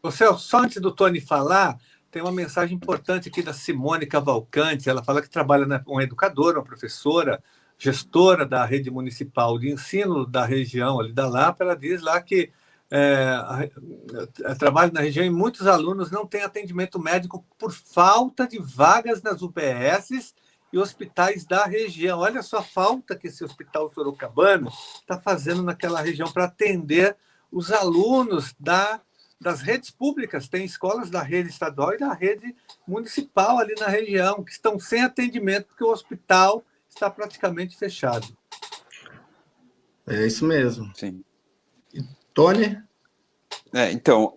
Speaker 3: Ô, Celso, só antes do Tony falar, tem uma mensagem importante aqui da Simone Cavalcante. Ela fala que trabalha uma educadora, uma professora, gestora da rede municipal de ensino da região ali da Lapa. Ela diz lá que trabalha na região e muitos alunos não têm atendimento médico por falta de vagas nas UBSs e hospitais da região. Olha só a falta que esse Hospital Sorocabana está fazendo naquela região para atender os alunos das redes públicas. Tem escolas da rede estadual e da rede municipal ali na região que estão sem atendimento porque o hospital está praticamente fechado.
Speaker 1: É isso mesmo.
Speaker 2: Sim.
Speaker 1: Tony?
Speaker 2: Então,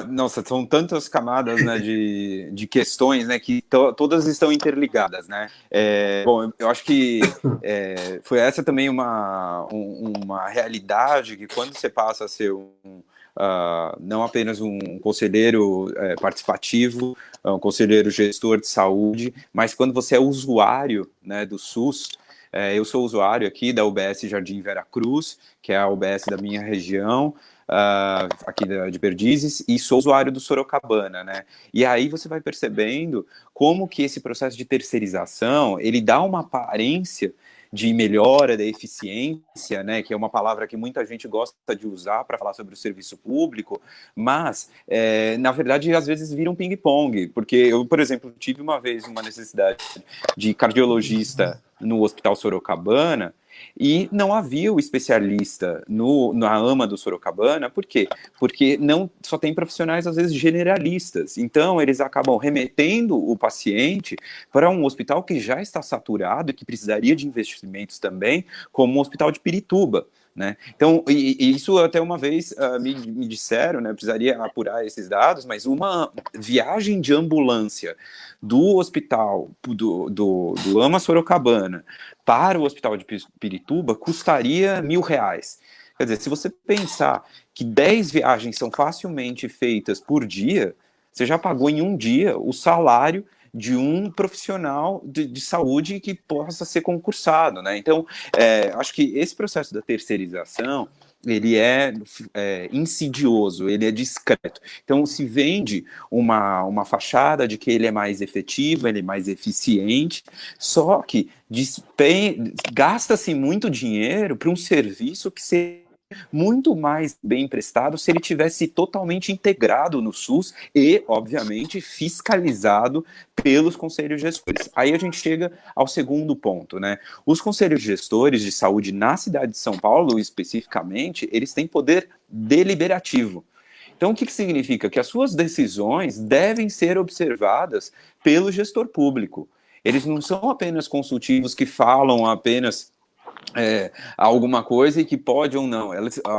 Speaker 2: nossa, são tantas camadas, né, de questões, né, que todas estão interligadas, né. Bom, eu acho que foi essa também uma realidade que quando você passa a ser não apenas um conselheiro participativo, um conselheiro gestor de saúde, mas quando você é usuário, né, do SUS. Eu sou usuário aqui da UBS Jardim Vera Cruz, que é a UBS da minha região, aqui de Perdizes, e sou usuário do Sorocabana, né? E aí você vai percebendo como que esse processo de terceirização, ele dá uma aparência de melhora da eficiência, né, que é uma palavra que muita gente gosta de usar para falar sobre o serviço público, mas, na verdade, às vezes vira um ping-pong, porque eu, por exemplo, tive uma vez uma necessidade de cardiologista no Hospital Sorocabana, e não havia o especialista na AMA do Sorocabana. Por quê? Porque só tem profissionais, às vezes, generalistas. Então, eles acabam remetendo o paciente para um hospital que já está saturado e que precisaria de investimentos também, como o Hospital de Pirituba. Né? Então, e isso até uma vez me disseram, né, eu precisaria apurar esses dados, mas uma viagem de ambulância do hospital do AMA Sorocabana para o hospital de Pirituba custaria R$1.000. Quer dizer, se você pensar que 10 viagens são facilmente feitas por dia, você já pagou em um dia o salário de um profissional de saúde que possa ser concursado, né? Então, acho que esse processo da terceirização, ele é insidioso, ele é discreto. Então, se vende uma fachada de que ele é mais efetivo, ele é mais eficiente, só que gasta-se muito dinheiro para um serviço que seria muito mais bem prestado se ele tivesse totalmente integrado no SUS e, obviamente, fiscalizado pelos conselhos gestores. Aí a gente chega ao segundo ponto, né? Os conselhos gestores de saúde na cidade de São Paulo, especificamente, eles têm poder deliberativo. Então, o que significa? Que as suas decisões devem ser observadas pelo gestor público. Eles não são apenas consultivos que falam apenas alguma coisa e que pode ou não.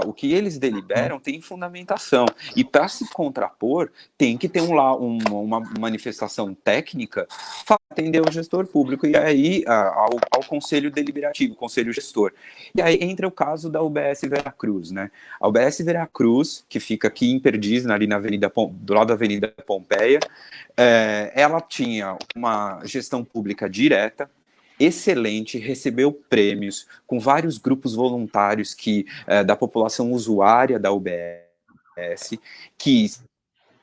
Speaker 2: O que eles deliberam tem fundamentação. E para se contrapor, tem que ter uma manifestação técnica para atender o gestor público e aí ao conselho deliberativo, conselho gestor. E aí entra o caso da UBS Vera Cruz, né? A UBS Vera Cruz, que fica aqui em Perdizes, ali do lado da Avenida Pompeia, ela tinha uma gestão pública direta, excelente, recebeu prêmios com vários grupos voluntários da população usuária da UBS, que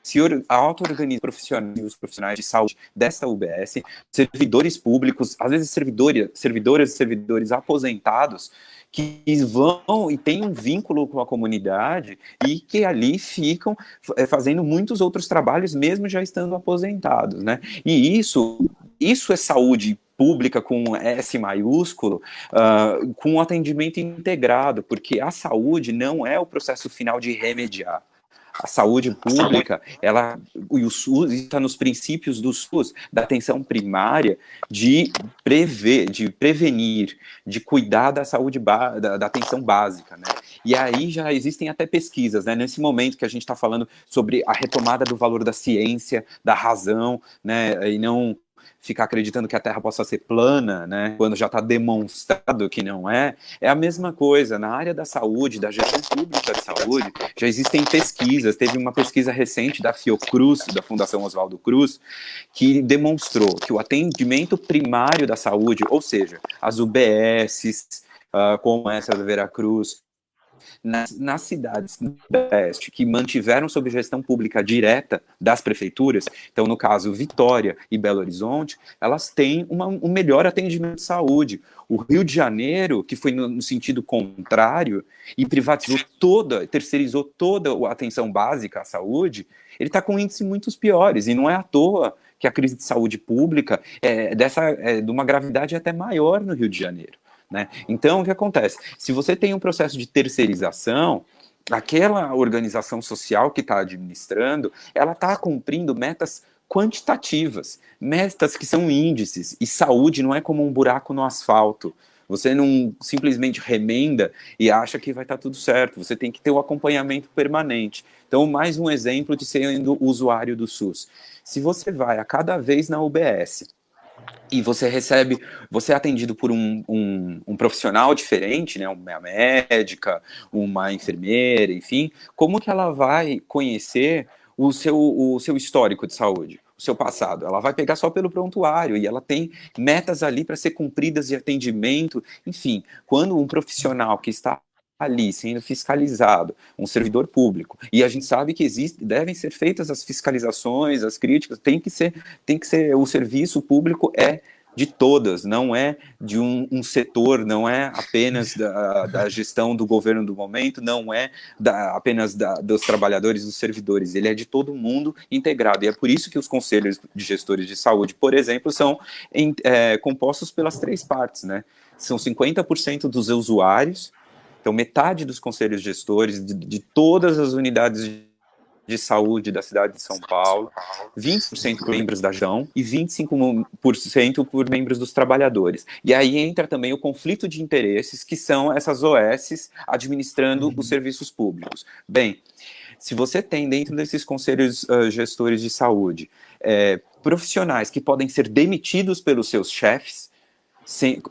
Speaker 2: se auto-organizam os profissionais de saúde dessa UBS, servidores públicos, às vezes servidoras e servidores aposentados, que vão e têm um vínculo com a comunidade e que ali ficam fazendo muitos outros trabalhos, mesmo já estando aposentados, né? E isso é saúde pública com S maiúsculo, com um atendimento integrado, porque a saúde não é o processo final de remediar. A saúde pública, e o SUS está nos princípios do SUS, da atenção primária, de prevenir, de cuidar da saúde, da atenção básica, né? E aí já existem até pesquisas, né? Nesse momento que a gente está falando sobre a retomada do valor da ciência, da razão, né? E não ficar acreditando que a Terra possa ser plana, né, quando já está demonstrado que não é a mesma coisa. Na área da saúde, da gestão pública de saúde, já existem pesquisas. Teve uma pesquisa recente da Fiocruz, da Fundação Oswaldo Cruz, que demonstrou que o atendimento primário da saúde, ou seja, as UBSs, como essa da Veracruz, nas cidades do Oeste que mantiveram sob gestão pública direta das prefeituras, então no caso Vitória e Belo Horizonte, elas têm um melhor atendimento de saúde. O Rio de Janeiro, que foi no sentido contrário e terceirizou toda a atenção básica à saúde, ele está com índices muito piores, e não é à toa que a crise de saúde pública é de uma gravidade até maior no Rio de Janeiro. Né? Então, o que acontece? Se você tem um processo de terceirização, aquela organização social que está administrando, ela está cumprindo metas quantitativas, metas que são índices, e saúde não é como um buraco no asfalto. Você não simplesmente remenda e acha que vai estar tudo certo, você tem que ter o acompanhamento permanente. Então, mais um exemplo de sendo usuário do SUS. Se você vai a cada vez na UBS, e você é atendido por um profissional diferente, né, uma médica, uma enfermeira, enfim, como que ela vai conhecer o seu histórico de saúde, o seu passado? Ela vai pegar só pelo prontuário, e ela tem metas ali para ser cumpridas de atendimento, enfim, quando um profissional que está ali sendo fiscalizado, um servidor público, e a gente sabe que devem ser feitas as fiscalizações, as críticas, tem que ser, o serviço público é de todas, não é de um setor, não é apenas da gestão do governo do momento, não é apenas dos trabalhadores, dos servidores, ele é de todo mundo integrado, e é por isso que os conselhos de gestores de saúde, por exemplo, são compostos pelas 3 partes, né? São 50% dos usuários. Então, metade dos conselhos gestores de todas as unidades de saúde da cidade de São Paulo, 20% por membros da gestão e 25% por membros dos trabalhadores. E aí entra também o conflito de interesses, que são essas OSs administrando os serviços públicos. Bem, se você tem dentro desses conselhos gestores de saúde profissionais que podem ser demitidos pelos seus chefes,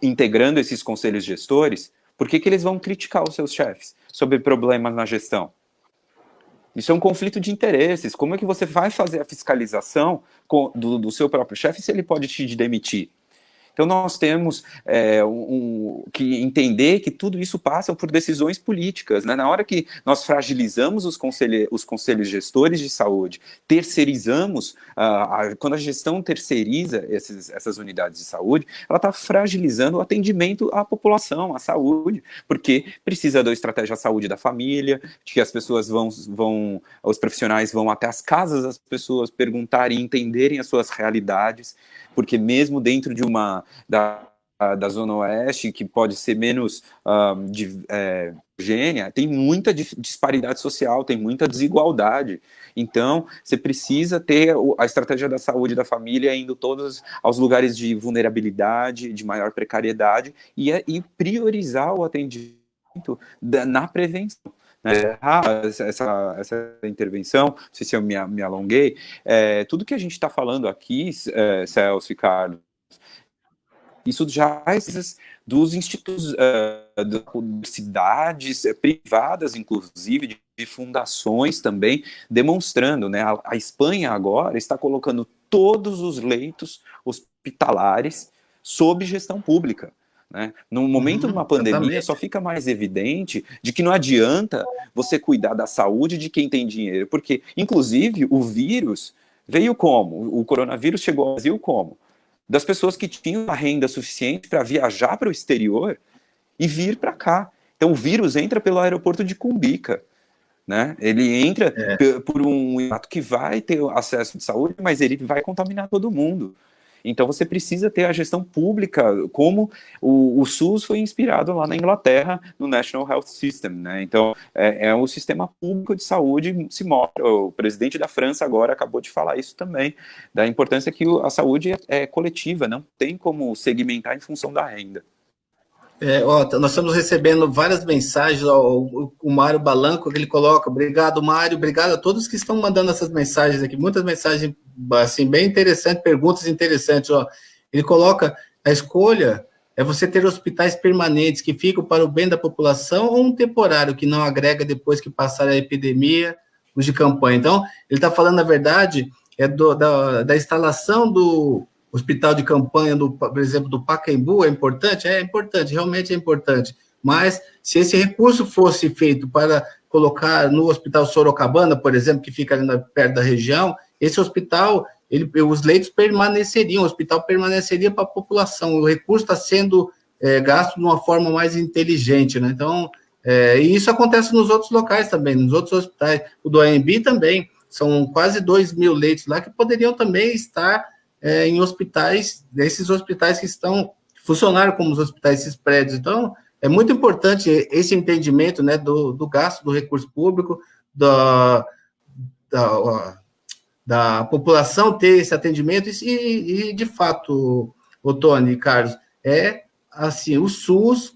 Speaker 2: integrando esses conselhos gestores, por que eles vão criticar os seus chefes sobre problemas na gestão? Isso é um conflito de interesses. Como é que você vai fazer a fiscalização do seu próprio chefe se ele pode te demitir? Então, nós temos que entender que tudo isso passa por decisões políticas, né? Na hora que nós fragilizamos os conselhos gestores de saúde, terceirizamos, quando a gestão terceiriza essas unidades de saúde, ela está fragilizando o atendimento à população, à saúde, porque precisa da estratégia saúde da família, de que as pessoas os profissionais vão até as casas das pessoas perguntarem e entenderem as suas realidades, porque mesmo dentro de da Zona Oeste, que pode ser menos homogênea, tem muita disparidade social, tem muita desigualdade. Então, você precisa ter a estratégia da saúde da família indo todos aos lugares de vulnerabilidade, de maior precariedade, e priorizar o atendimento na prevenção. Essa intervenção, não sei se eu me alonguei, tudo que a gente está falando aqui, Celso e Carlos, isso já é dos institutos, das universidades privadas, inclusive, de fundações também, demonstrando, né? A Espanha agora está colocando todos os leitos hospitalares sob gestão pública. Né? No momento de uma pandemia, só fica mais evidente de que não adianta você cuidar da saúde de quem tem dinheiro, porque, inclusive, o vírus veio como? O coronavírus chegou ao Brasil como? Das pessoas que tinham a renda suficiente para viajar para o exterior e vir para cá. Então, o vírus entra pelo aeroporto de Cumbica. Né? Ele entra por um ato que vai ter acesso de saúde, mas ele vai contaminar todo mundo. Então, você precisa ter a gestão pública, como o SUS foi inspirado lá na Inglaterra, no National Health System. Né? Então, o sistema público de saúde se mostra. O presidente da França agora acabou de falar isso também, da importância que a saúde é coletiva, não tem como segmentar em função da renda.
Speaker 1: Nós estamos recebendo várias mensagens, o Mário Balanco, que ele coloca, obrigado, Mário, obrigado a todos que estão mandando essas mensagens aqui, muitas mensagens assim, bem interessante, perguntas interessantes. Ó. Ele coloca, a escolha é você ter hospitais permanentes que ficam para o bem da população ou um temporário que não agrega depois que passar a epidemia, os de campanha. Então, ele está falando, na verdade, da instalação do hospital de campanha, por exemplo, do Pacaembu, é importante? É importante, realmente é importante. Mas, se esse recurso fosse feito para colocar no Hospital Sorocabana, por exemplo, que fica ali perto da região, esse hospital, os leitos permaneceriam, o hospital permaneceria para a população, o recurso está sendo gasto de uma forma mais inteligente, né? Então, e isso acontece nos outros locais também, nos outros hospitais, o do AMB também, são quase 2.000 leitos lá que poderiam também estar em hospitais, nesses hospitais que funcionaram como os hospitais, esses prédios. Então, é muito importante esse entendimento, né, do gasto do recurso público, da população ter esse atendimento e de fato, o Tony e Carlos, assim, o SUS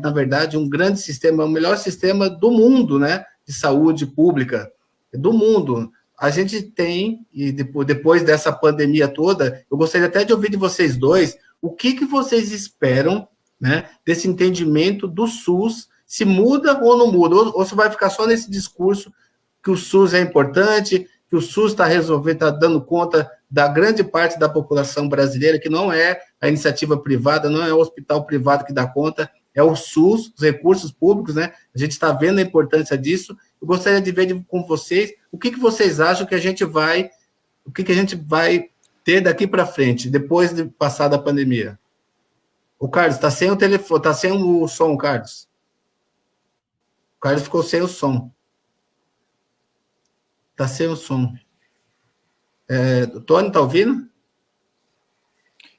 Speaker 1: na verdade, um grande sistema, o melhor sistema do mundo, né, de saúde pública, do mundo. A gente tem, e depois dessa pandemia toda, eu gostaria até de ouvir de vocês dois, o que vocês esperam, né, desse entendimento do SUS, se muda ou não muda, ou se vai ficar só nesse discurso que o SUS é importante, que o SUS está resolvendo, está dando conta da grande parte da população brasileira, que não é a iniciativa privada, não é o hospital privado que dá conta, é o SUS, os recursos públicos, né? A gente está vendo a importância disso. Eu gostaria de ver com vocês o que vocês acham que a gente vai ter daqui para frente, depois de passar da pandemia. O Carlos, está sem o telefone, está sem o som, Carlos. O Carlos ficou sem o som. Está sem o som. O Tony, está ouvindo?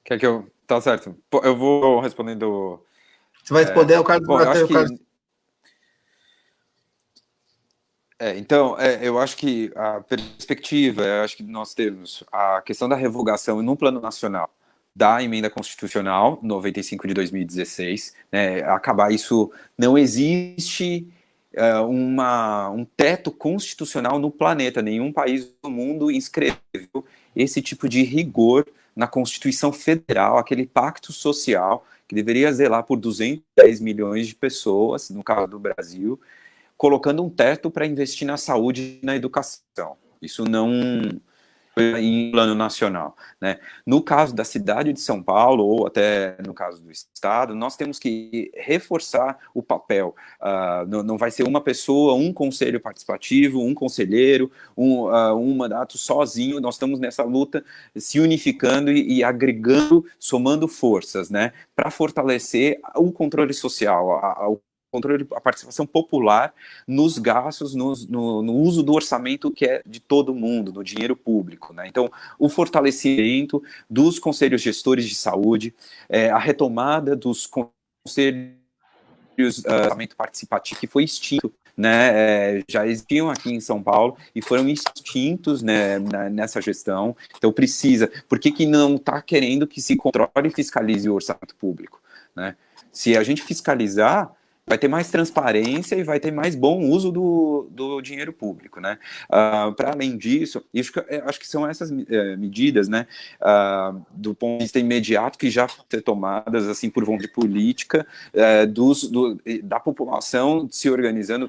Speaker 2: Quer que eu... Tá certo. Eu vou respondendo...
Speaker 1: Você vai responder, o Carlos...
Speaker 2: Bom, eu acho que... Então, eu acho que a perspectiva, eu acho que nós temos a questão da revogação no plano nacional da emenda constitucional 95 de 2016, né, acabar isso, não existe um teto constitucional no planeta, nenhum país do mundo inscreveu esse tipo de rigor na Constituição Federal, aquele pacto social que deveria zelar por 210 milhões de pessoas, no caso do Brasil, colocando um teto para investir na saúde e na educação. Isso não em plano nacional, né? No caso da cidade de São Paulo, ou até no caso do estado, nós temos que reforçar o papel. Não vai ser uma pessoa, um conselho participativo, um conselheiro, um mandato sozinho. Nós estamos nessa luta se unificando e agregando, somando forças, né? Para fortalecer o controle social, a participação popular nos gastos, no uso do orçamento que é de todo mundo, do dinheiro público, né? Então, o fortalecimento dos conselhos gestores de saúde, a retomada dos conselhos de orçamento participativo, que foi extinto, né? Já existiam aqui em São Paulo e foram extintos, né, nessa gestão. Então, precisa... Por que não está querendo que se controle e fiscalize o orçamento público, né? Se a gente fiscalizar, vai ter mais transparência e vai ter mais bom uso do dinheiro público, né? Para além disso, acho que são essas medidas, né, do ponto de vista imediato, que já foram tomadas assim, por vontade política, da população se organizando.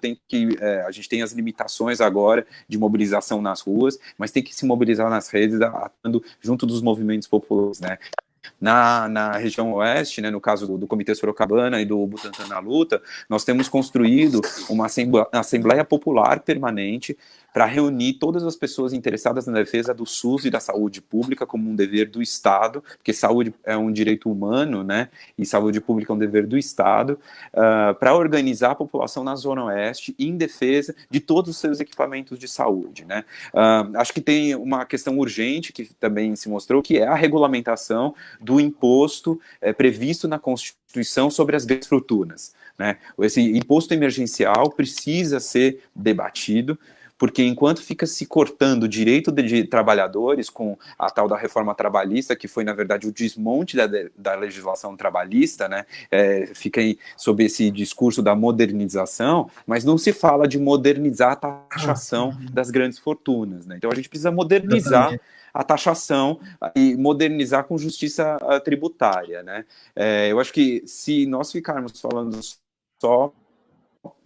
Speaker 2: A gente tem as limitações agora de mobilização nas ruas, mas tem que se mobilizar nas redes, atuando junto dos movimentos populares, né? Na região oeste, né, no caso do Comitê Sorocabana e do Butantan na Luta, nós temos construído uma Assembleia Popular permanente para reunir todas as pessoas interessadas na defesa do SUS e da saúde pública como um dever do Estado, porque saúde é um direito humano, né, e saúde pública é um dever do Estado, para organizar a população na Zona Oeste em defesa de todos os seus equipamentos de saúde, né. Acho que tem uma questão urgente que também se mostrou, que é a regulamentação do imposto previsto na Constituição sobre as grandes fortunas, né. Esse imposto emergencial precisa ser debatido, porque enquanto fica se cortando o direito de trabalhadores com a tal da reforma trabalhista, que foi, na verdade, o desmonte da legislação trabalhista, né, fica aí sob esse discurso da modernização, mas não se fala de modernizar a taxação das grandes fortunas, né? Então a gente precisa modernizar a taxação e modernizar com justiça tributária, né? Eu acho que se nós ficarmos falando só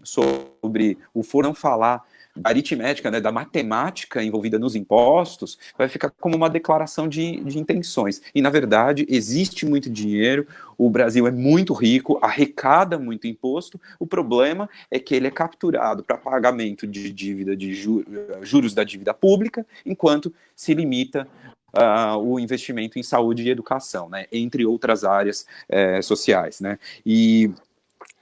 Speaker 2: sobre o for não falar da aritmética, né, da matemática envolvida nos impostos, vai ficar como uma declaração de intenções. E, na verdade, existe muito dinheiro, o Brasil é muito rico, arrecada muito imposto, o problema é que ele é capturado para pagamento de dívida, de juros da dívida pública, enquanto se limita o investimento em saúde e educação, né, entre outras áreas sociais, né, e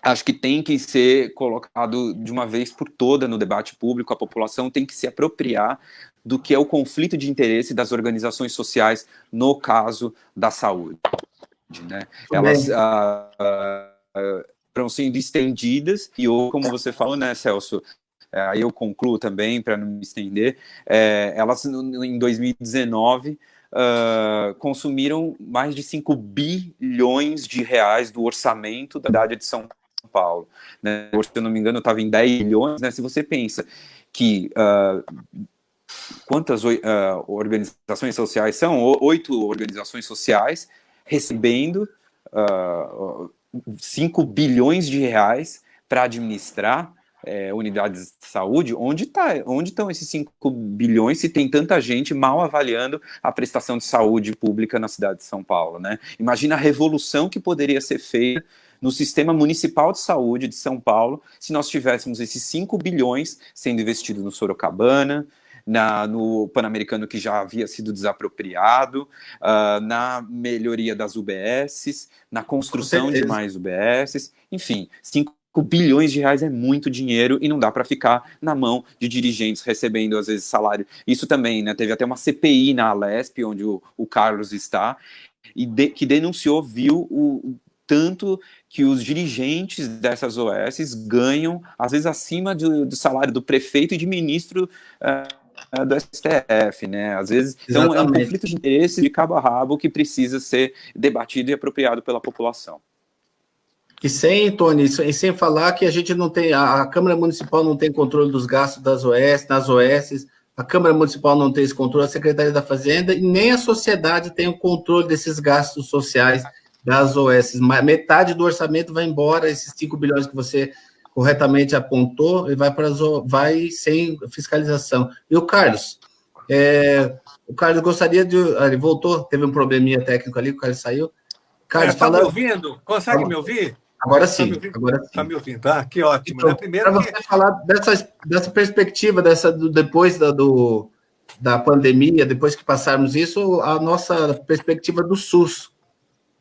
Speaker 2: acho que tem que ser colocado de uma vez por toda no debate público, a população tem que se apropriar do que é o conflito de interesse das organizações sociais no caso da saúde, né? Elas estão sendo estendidas e, como você falou, né, Celso, aí eu concluo também, para não me estender, elas em 2019 consumiram mais de 5 bilhões de reais do orçamento da cidade de São Paulo, né? Se eu não me engano, estava em 10 bilhões, né? Se você pensa que quantas organizações sociais são? 8 organizações sociais recebendo 5 bilhões de reais para administrar unidades de saúde. Onde estão esses 5 bilhões se tem tanta gente mal avaliando a prestação de saúde pública na cidade de São Paulo, né? Imagina a revolução que poderia ser feita no sistema municipal de saúde de São Paulo se nós tivéssemos esses 5 bilhões sendo investidos no Sorocabana, no Pan-Americano, que já havia sido desapropriado, na melhoria das UBSs, na construção de mais UBSs, enfim, 5 bilhões de reais é muito dinheiro e não dá para ficar na mão de dirigentes recebendo, às vezes, salário. Isso também, né? Teve até uma CPI na Alesp, onde o Carlos está, e que denunciou, viu o tanto que os dirigentes dessas OSs ganham, às vezes, acima do salário do prefeito e de ministro do STF, né? Às vezes, então, é um conflito de interesse de cabo a rabo que precisa ser debatido e apropriado pela população.
Speaker 1: E sem, Tony, e sem falar que a gente não tem, a Câmara Municipal não tem controle dos gastos das OS, nas OS, a Câmara Municipal não tem esse controle, a Secretaria da Fazenda, e nem a sociedade tem o controle desses gastos sociais das OS. Metade do orçamento vai embora, esses 5 bilhões que você corretamente apontou, e vai sem fiscalização. E o Carlos gostaria de... Ele voltou, teve um probleminha técnico ali, o Carlos saiu. Carlos,
Speaker 3: está me ouvindo? Consegue me ouvir?
Speaker 1: Agora sim.
Speaker 3: Está me ouvindo, tá? Que ótimo.
Speaker 1: Então, para você falar dessa perspectiva, depois da pandemia, depois que passarmos isso, a nossa perspectiva do SUS.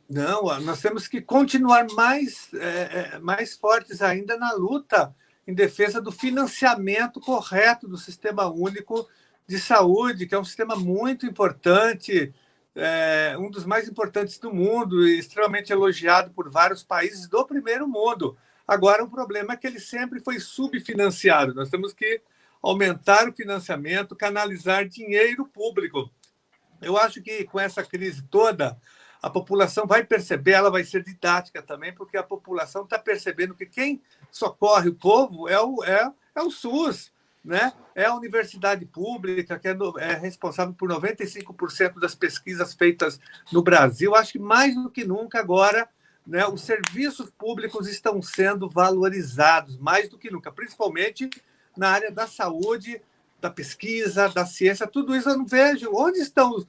Speaker 3: Não, nós temos que continuar mais fortes ainda na luta em defesa do financiamento correto do Sistema Único de Saúde, que é um sistema muito importante, um dos mais importantes do mundo e extremamente elogiado por vários países do primeiro mundo. Agora, o problema é que ele sempre foi subfinanciado. Nós temos que aumentar o financiamento, canalizar dinheiro público. Eu acho que com essa crise toda, a população vai perceber, ela vai ser didática também, porque a população está percebendo que quem socorre o povo é o SUS, né? É a universidade pública, que é responsável por 95% das pesquisas feitas no Brasil. Acho que mais do que nunca agora, né, os serviços públicos estão sendo valorizados, mais do que nunca, principalmente na área da saúde, da pesquisa, da ciência, tudo isso eu não vejo. Onde estão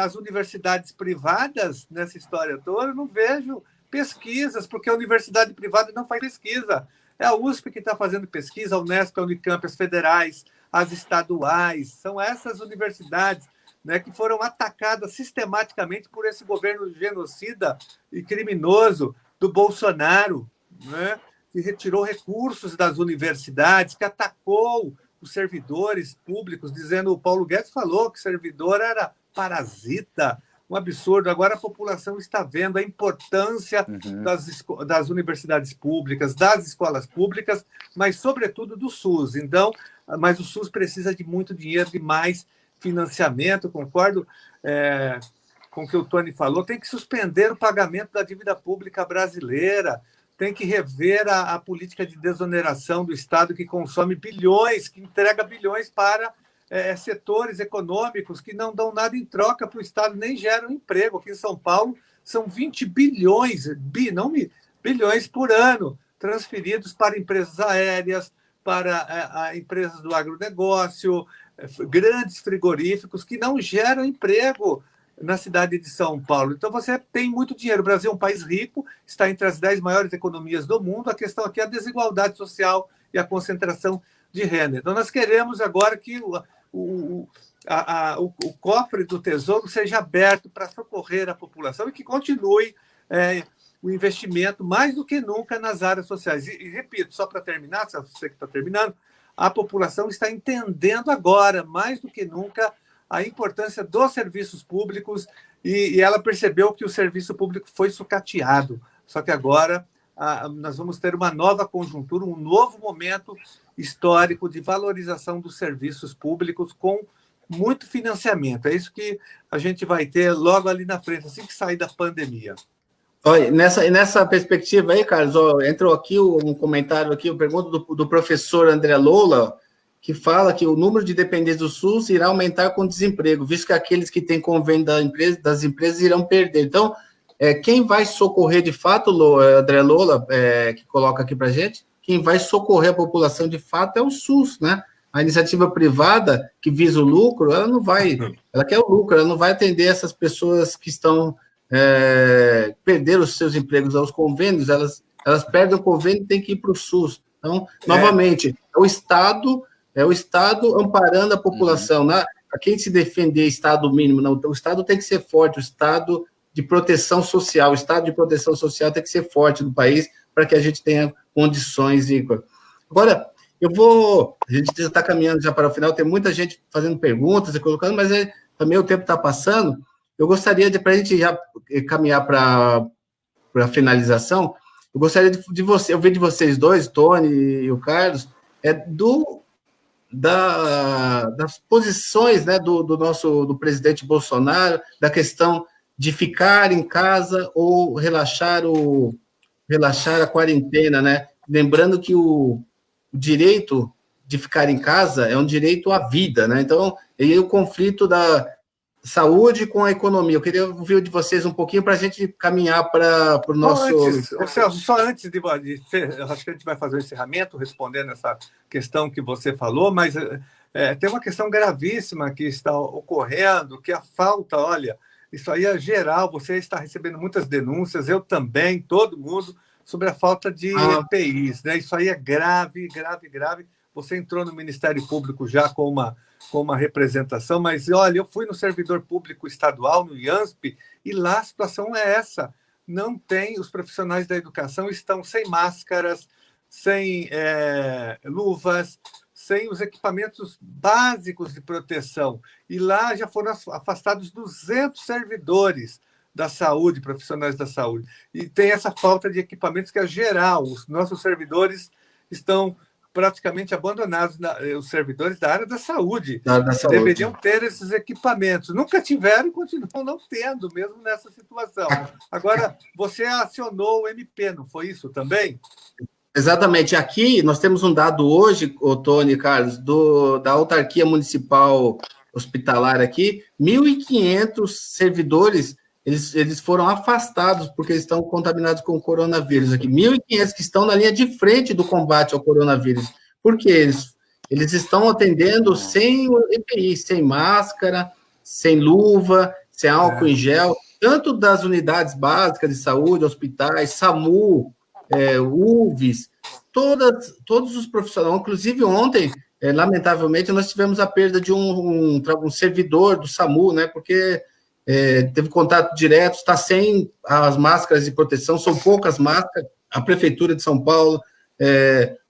Speaker 3: as universidades privadas nessa história toda? Eu não vejo pesquisas, porque a universidade privada não faz pesquisa. É a USP que está fazendo pesquisa, a Unesp, a Unicamp, as federais, as estaduais. São essas universidades, né, que foram atacadas sistematicamente por esse governo genocida e criminoso do Bolsonaro, né, que retirou recursos das universidades, que atacou os servidores públicos, dizendo, o Paulo Guedes falou que servidor era parasita, um absurdo. Agora a população está vendo a importância das universidades públicas, das escolas públicas, mas, sobretudo, do SUS. Então, mas o SUS precisa de muito dinheiro, de mais financiamento. Concordo com o que o Tony falou, tem que suspender o pagamento da dívida pública brasileira, tem que rever a política de desoneração do Estado, que consome bilhões, que entrega bilhões para setores econômicos que não dão nada em troca para o Estado, nem geram emprego. Aqui em São Paulo, são 20 bilhões, bilhões por ano, transferidos para empresas aéreas, para empresas do agronegócio, grandes frigoríficos que não geram emprego na cidade de São Paulo. Então, você tem muito dinheiro. O Brasil é um país rico, está entre as 10 maiores economias do mundo. A questão aqui é a desigualdade social e a concentração de renda. Então, nós queremos agora que o cofre do Tesouro seja aberto para socorrer a população e que continue o investimento mais do que nunca nas áreas sociais. E repito, só para terminar, você que está terminando, a população está entendendo agora, mais do que nunca, a importância dos serviços públicos e ela percebeu que o serviço público foi sucateado. Só que agora nós vamos ter uma nova conjuntura, um novo momento histórico de valorização dos serviços públicos com muito financiamento. É isso que a gente vai ter logo ali na frente, assim que sair da pandemia.
Speaker 1: Olha, nessa perspectiva aí, Carlos, entrou aqui um comentário aqui, uma pergunta do professor André Lola, que fala que o número de dependentes do SUS irá aumentar com o desemprego, visto que aqueles que têm convênio das empresas irão perder. Então, quem vai socorrer de fato, André Lola, que coloca aqui para a gente, quem vai socorrer a população de fato é o SUS, né? A iniciativa privada que visa o lucro, ela não vai, ela quer o lucro, ela não vai atender essas pessoas que estão perderam os seus empregos aos convênios, elas perdem o convênio e têm que ir para o SUS. Então, novamente, é o Estado amparando a população. Né? A quem se defender Estado mínimo, não, o Estado tem que ser forte, o Estado de proteção social, o Estado de proteção social tem que ser forte no país para que a gente tenha condições. Agora, a gente já está caminhando já para o final, tem muita gente fazendo perguntas e colocando, mas também o tempo está passando. Eu gostaria para a gente já caminhar para a finalização, eu gostaria de ouvir de vocês dois, Tony e o Carlos, das posições, né, do presidente Bolsonaro, da questão de ficar em casa ou relaxar a quarentena, né? Lembrando que o direito de ficar em casa é um direito à vida, né? Então, aí o conflito da saúde com a economia. Eu queria ouvir de vocês um pouquinho para a gente caminhar para o nosso...
Speaker 3: Celso, só antes de eu acho que a gente vai fazer o encerramento, respondendo essa questão que você falou, mas tem uma questão gravíssima que está ocorrendo, que é a falta, olha, isso aí é geral, você está recebendo muitas denúncias, eu também, todo mundo, sobre a falta de EPIs, né? Isso aí é grave, grave, grave. Você entrou no Ministério Público já com uma representação, mas, olha, eu fui no servidor público estadual, no IANSP, e lá a situação é essa. Não tem, os profissionais da educação estão sem máscaras, sem luvas, sem os equipamentos básicos de proteção. E lá já foram afastados 200 servidores da saúde, profissionais da saúde. E tem essa falta de equipamentos que é geral. Os nossos servidores estão praticamente abandonados, os servidores da área da saúde. Deveriam ter esses equipamentos. Nunca tiveram e continuam não tendo, mesmo nessa situação. Agora, você acionou o MP, não foi isso também?
Speaker 1: Exatamente. Aqui, nós temos um dado hoje, Tony e Carlos, da autarquia municipal hospitalar aqui, 1.500 servidores, eles foram afastados porque eles estão contaminados com o coronavírus aqui. 1.500 que estão na linha de frente do combate ao coronavírus. Por quê? Eles estão atendendo sem EPI, sem máscara, sem luva, sem álcool em gel, tanto das unidades básicas de saúde, hospitais, SAMU, UVS, todos os profissionais. Inclusive, ontem, lamentavelmente, nós tivemos a perda de um servidor do SAMU, né? Porque teve contato direto, está sem as máscaras de proteção, são poucas máscaras. A Prefeitura de São Paulo,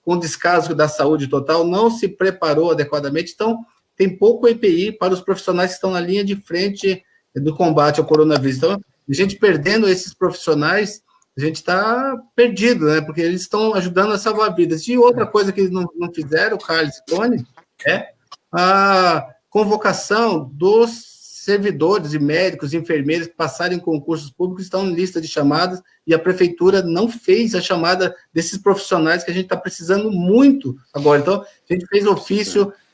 Speaker 1: com descaso da saúde total, não se preparou adequadamente, então tem pouco EPI para os profissionais que estão na linha de frente do combate ao coronavírus. Então, a gente perdendo esses profissionais, a gente está perdido, né? Porque eles estão ajudando a salvar vidas. E outra coisa que eles não fizeram, Carlos e Tony, é a convocação dos servidores e médicos, enfermeiros que passaram em concursos públicos estão em lista de chamadas e a prefeitura não fez a chamada desses profissionais que a gente está precisando muito agora. Então, a gente fez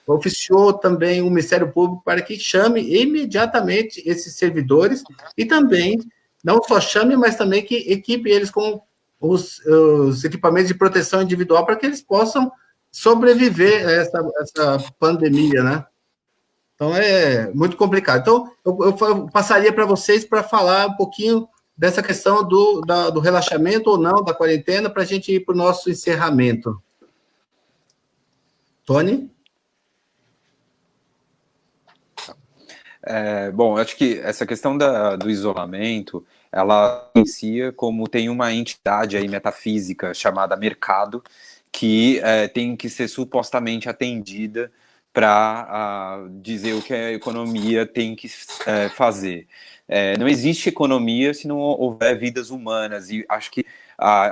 Speaker 1: oficiou também o Ministério Público para que chame imediatamente esses servidores e também, não só chame, mas também que equipe eles com os equipamentos de proteção individual para que eles possam sobreviver a essa pandemia, né? Então, é muito complicado. Então, eu passaria para vocês para falar um pouquinho dessa questão do relaxamento ou não da quarentena para a gente ir para o nosso encerramento. Tony?
Speaker 2: Bom, eu acho que essa questão do isolamento, ela inicia como tem uma entidade aí metafísica chamada mercado, que tem que ser supostamente atendida para dizer o que a economia tem que fazer. Não existe economia se não houver vidas humanas, e acho que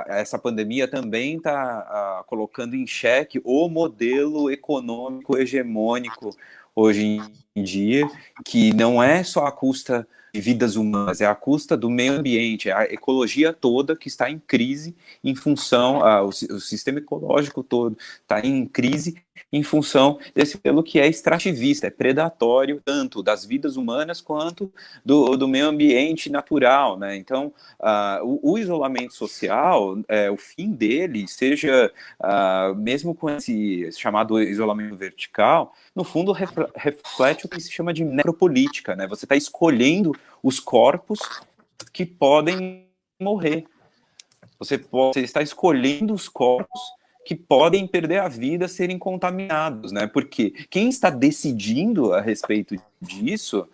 Speaker 2: essa pandemia também está colocando em xeque o modelo econômico hegemônico hoje em dia, que não é só a custa de vidas humanas, é a custa do meio ambiente, é a ecologia toda que está em crise em função, o sistema ecológico todo está em crise em função desse modelo que é extrativista, é predatório tanto das vidas humanas quanto do meio ambiente natural, né? Então, o isolamento social, o fim dele, seja mesmo com esse chamado isolamento vertical, no fundo reflete o que se chama de necropolítica, né? Você está escolhendo os corpos que podem morrer. Você está escolhendo os corpos que podem perder a vida, serem contaminados, né? Porque quem está decidindo a respeito disso,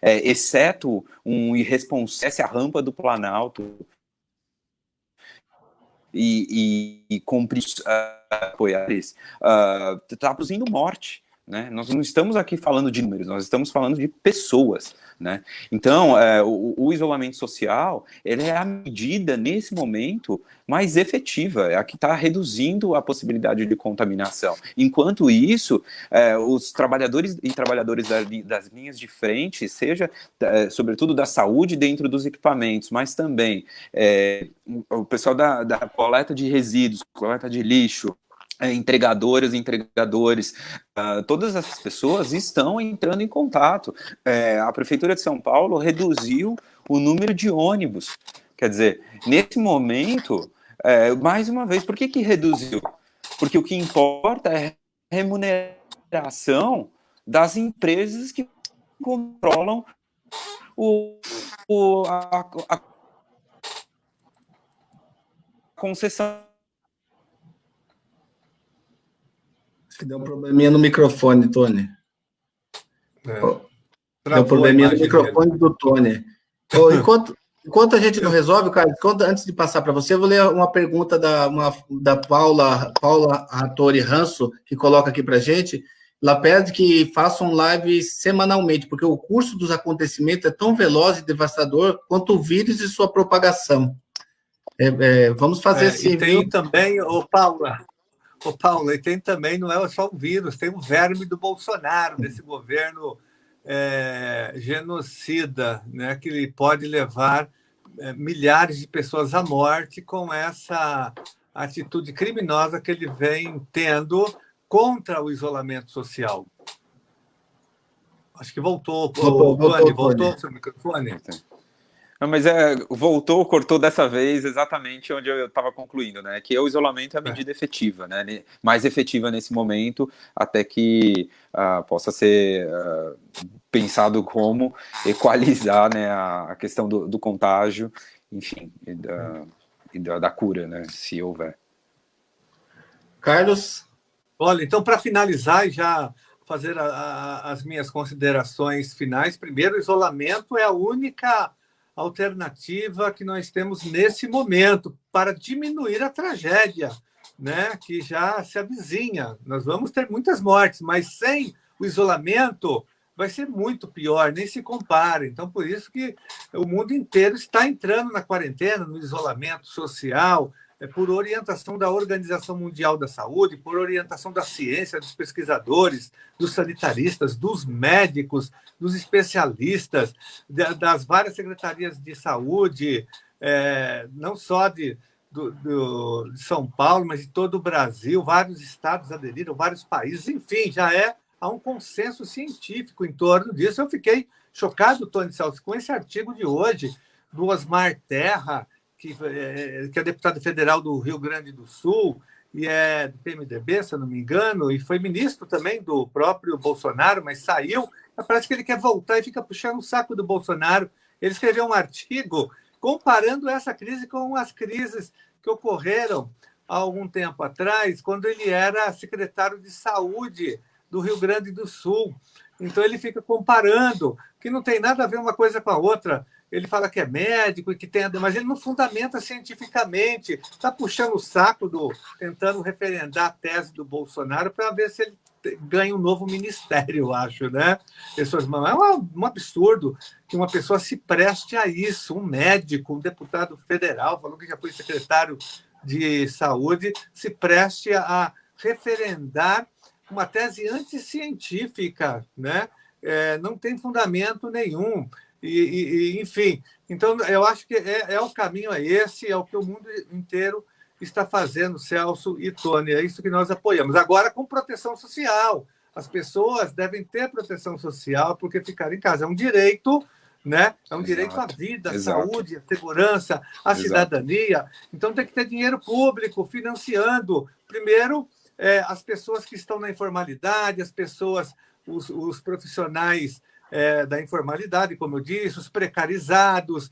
Speaker 2: exceto um irresponsável, essa é a rampa do Planalto, e cumprir apoiadores, está produzindo morte. Né? Nós não estamos aqui falando de números, nós estamos falando de pessoas, né? Então, o isolamento social, ele é a medida, nesse momento, mais efetiva, é a que está reduzindo a possibilidade de contaminação. Enquanto isso, os trabalhadores e trabalhadoras das linhas de frente, seja, sobretudo da saúde dentro dos equipamentos, mas também o pessoal da coleta de resíduos, coleta de lixo, entregadoras e entregadores, todas essas pessoas estão entrando em contato. A Prefeitura de São Paulo reduziu o número de ônibus. Quer dizer, nesse momento, mais uma vez, por que reduziu? Porque o que importa é a remuneração das empresas que controlam a concessão.
Speaker 1: Acho que deu um probleminha no microfone, Tony. Deu um probleminha no microfone do Tony. Enquanto a gente não resolve, cara, antes de passar para você, eu vou ler uma pergunta da Paula Rattori Ranço, que coloca aqui para a gente. Ela pede que façam lives semanalmente, porque o curso dos acontecimentos é tão veloz e devastador quanto o vírus e sua propagação. Vamos fazer sim.
Speaker 3: E tem também, Paula, e tem também, não é só o vírus, tem o verme do Bolsonaro, desse governo genocida, né, que pode levar milhares de pessoas à morte com essa atitude criminosa que ele vem tendo contra o isolamento social. Acho que voltou o seu microfone.
Speaker 2: Não, mas voltou, cortou dessa vez exatamente onde eu estava concluindo, né? Que o isolamento é a medida efetiva, né? Mais efetiva nesse momento, até que possa ser pensado como equalizar, né, a questão do contágio, enfim, e da cura, né? Se houver.
Speaker 1: Carlos?
Speaker 3: Olha, então, para finalizar e já fazer as minhas considerações finais, primeiro, o isolamento é a única alternativa que nós temos nesse momento para diminuir a tragédia, né, que já se avizinha. Nós vamos ter muitas mortes, mas sem o isolamento vai ser muito pior, nem se compara. Então, por isso que o mundo inteiro está entrando na quarentena, no isolamento social, por orientação da Organização Mundial da Saúde, por orientação da ciência, dos pesquisadores, dos sanitaristas, dos médicos, dos especialistas, das várias secretarias de saúde, não só de São Paulo, mas de todo o Brasil, vários estados aderiram, vários países, enfim, há um consenso científico em torno disso. Eu fiquei chocado, Tony Celso, com esse artigo de hoje, do Osmar Terra, que é deputado federal do Rio Grande do Sul, e é do PMDB, se eu não me engano, e foi ministro também do próprio Bolsonaro, mas saiu. Parece que ele quer voltar e fica puxando o saco do Bolsonaro. Ele escreveu um artigo comparando essa crise com as crises que ocorreram há algum tempo atrás, quando ele era secretário de Saúde do Rio Grande do Sul. Então, ele fica comparando, que não tem nada a ver uma coisa com a outra. Ele fala que é médico e que tem, mas ele não fundamenta cientificamente, está puxando o saco, tentando referendar a tese do Bolsonaro para ver se ele ganha um novo ministério, eu acho, né? É um absurdo que uma pessoa se preste a isso, um médico, um deputado federal, falou que já foi secretário de saúde, se preste a referendar uma tese anticientífica, né? Não tem fundamento nenhum. Enfim, então eu acho que o caminho esse, é o que o mundo inteiro está fazendo, Celso e Tony, é isso que nós apoiamos. Agora, com proteção social, as pessoas devem ter proteção social porque ficar em casa é um direito, né? É um direito à vida, à saúde, à segurança, à cidadania. Então tem que ter dinheiro público financiando, primeiro, as pessoas que estão na informalidade, as pessoas, os profissionais da informalidade, como eu disse, os precarizados,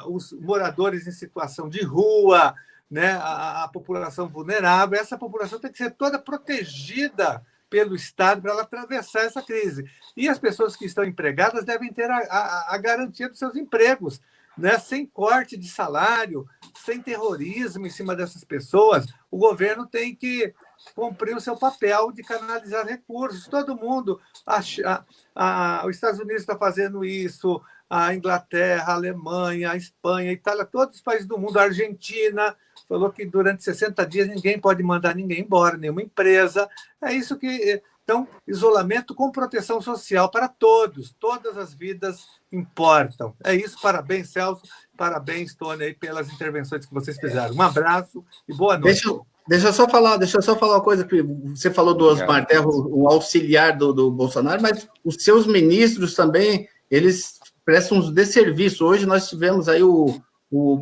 Speaker 3: os moradores em situação de rua, né, a população vulnerável. Essa população tem que ser toda protegida pelo Estado para ela atravessar essa crise. E as pessoas que estão empregadas devem ter a garantia dos seus empregos, né, sem corte de salário, sem terrorismo em cima dessas pessoas. O governo tem que cumprir o seu papel de canalizar recursos. Todo mundo, os Estados Unidos está fazendo isso, a Inglaterra, a Alemanha, a Espanha, a Itália, todos os países do mundo, a Argentina falou que durante 60 dias ninguém pode mandar ninguém embora, nenhuma empresa. É isso que... Então, isolamento com proteção social para todos, todas as vidas importam. É isso, parabéns, Celso, parabéns, Tony, aí, pelas intervenções que vocês fizeram. Um abraço e boa noite.
Speaker 1: Deixa eu só falar uma coisa, que você falou do Osmar Terra, o auxiliar do Bolsonaro, mas os seus ministros também, eles prestam um desserviço. Hoje nós tivemos aí o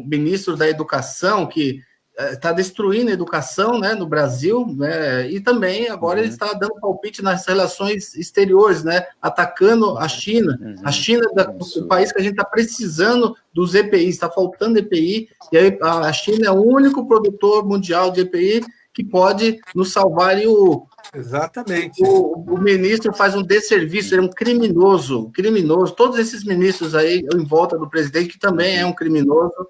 Speaker 1: ministro da Educação, que está destruindo a educação, né, no Brasil, né, e também agora ele está dando palpite nas relações exteriores, né, atacando a China. A China é o país que a gente está precisando dos EPIs, está faltando EPI, e aí a China é o único produtor mundial de EPI que pode nos salvar. E
Speaker 3: Exatamente.
Speaker 1: O ministro faz um desserviço, ele é um criminoso. Todos esses ministros aí em volta do presidente, que também é um criminoso,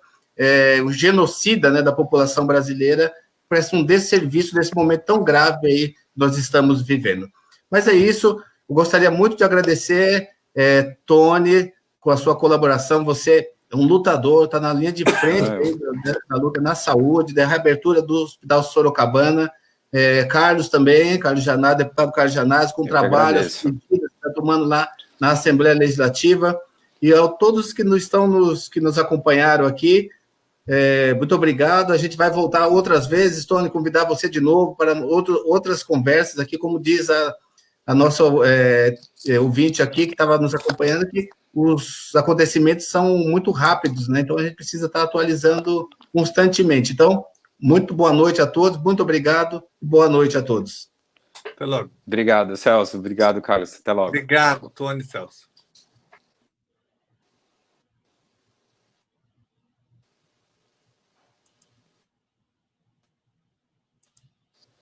Speaker 1: o genocida, né, da população brasileira, presta um desserviço nesse momento tão grave aí que nós estamos vivendo. Mas é isso, eu gostaria muito de agradecer, Tony, com a sua colaboração. Você é um lutador, está na linha de frente da luta na saúde, da reabertura do Hospital Sorocabana. Carlos também, Carlos Janás, deputado Carlos Janás, com trabalho, as medidas que está tomando lá na Assembleia Legislativa. E a todos que nos acompanharam aqui, muito obrigado. A gente vai voltar outras vezes, Tony, convidar você de novo para outras conversas aqui, como diz a nossa ouvinte aqui, que estava nos acompanhando, que os acontecimentos são muito rápidos, né? Então a gente precisa estar atualizando constantemente. Então, muito boa noite a todos, muito obrigado, boa noite a todos.
Speaker 3: Até logo.
Speaker 2: Obrigado, Celso. Obrigado, Carlos. Até logo.
Speaker 3: Obrigado, Tony, Celso.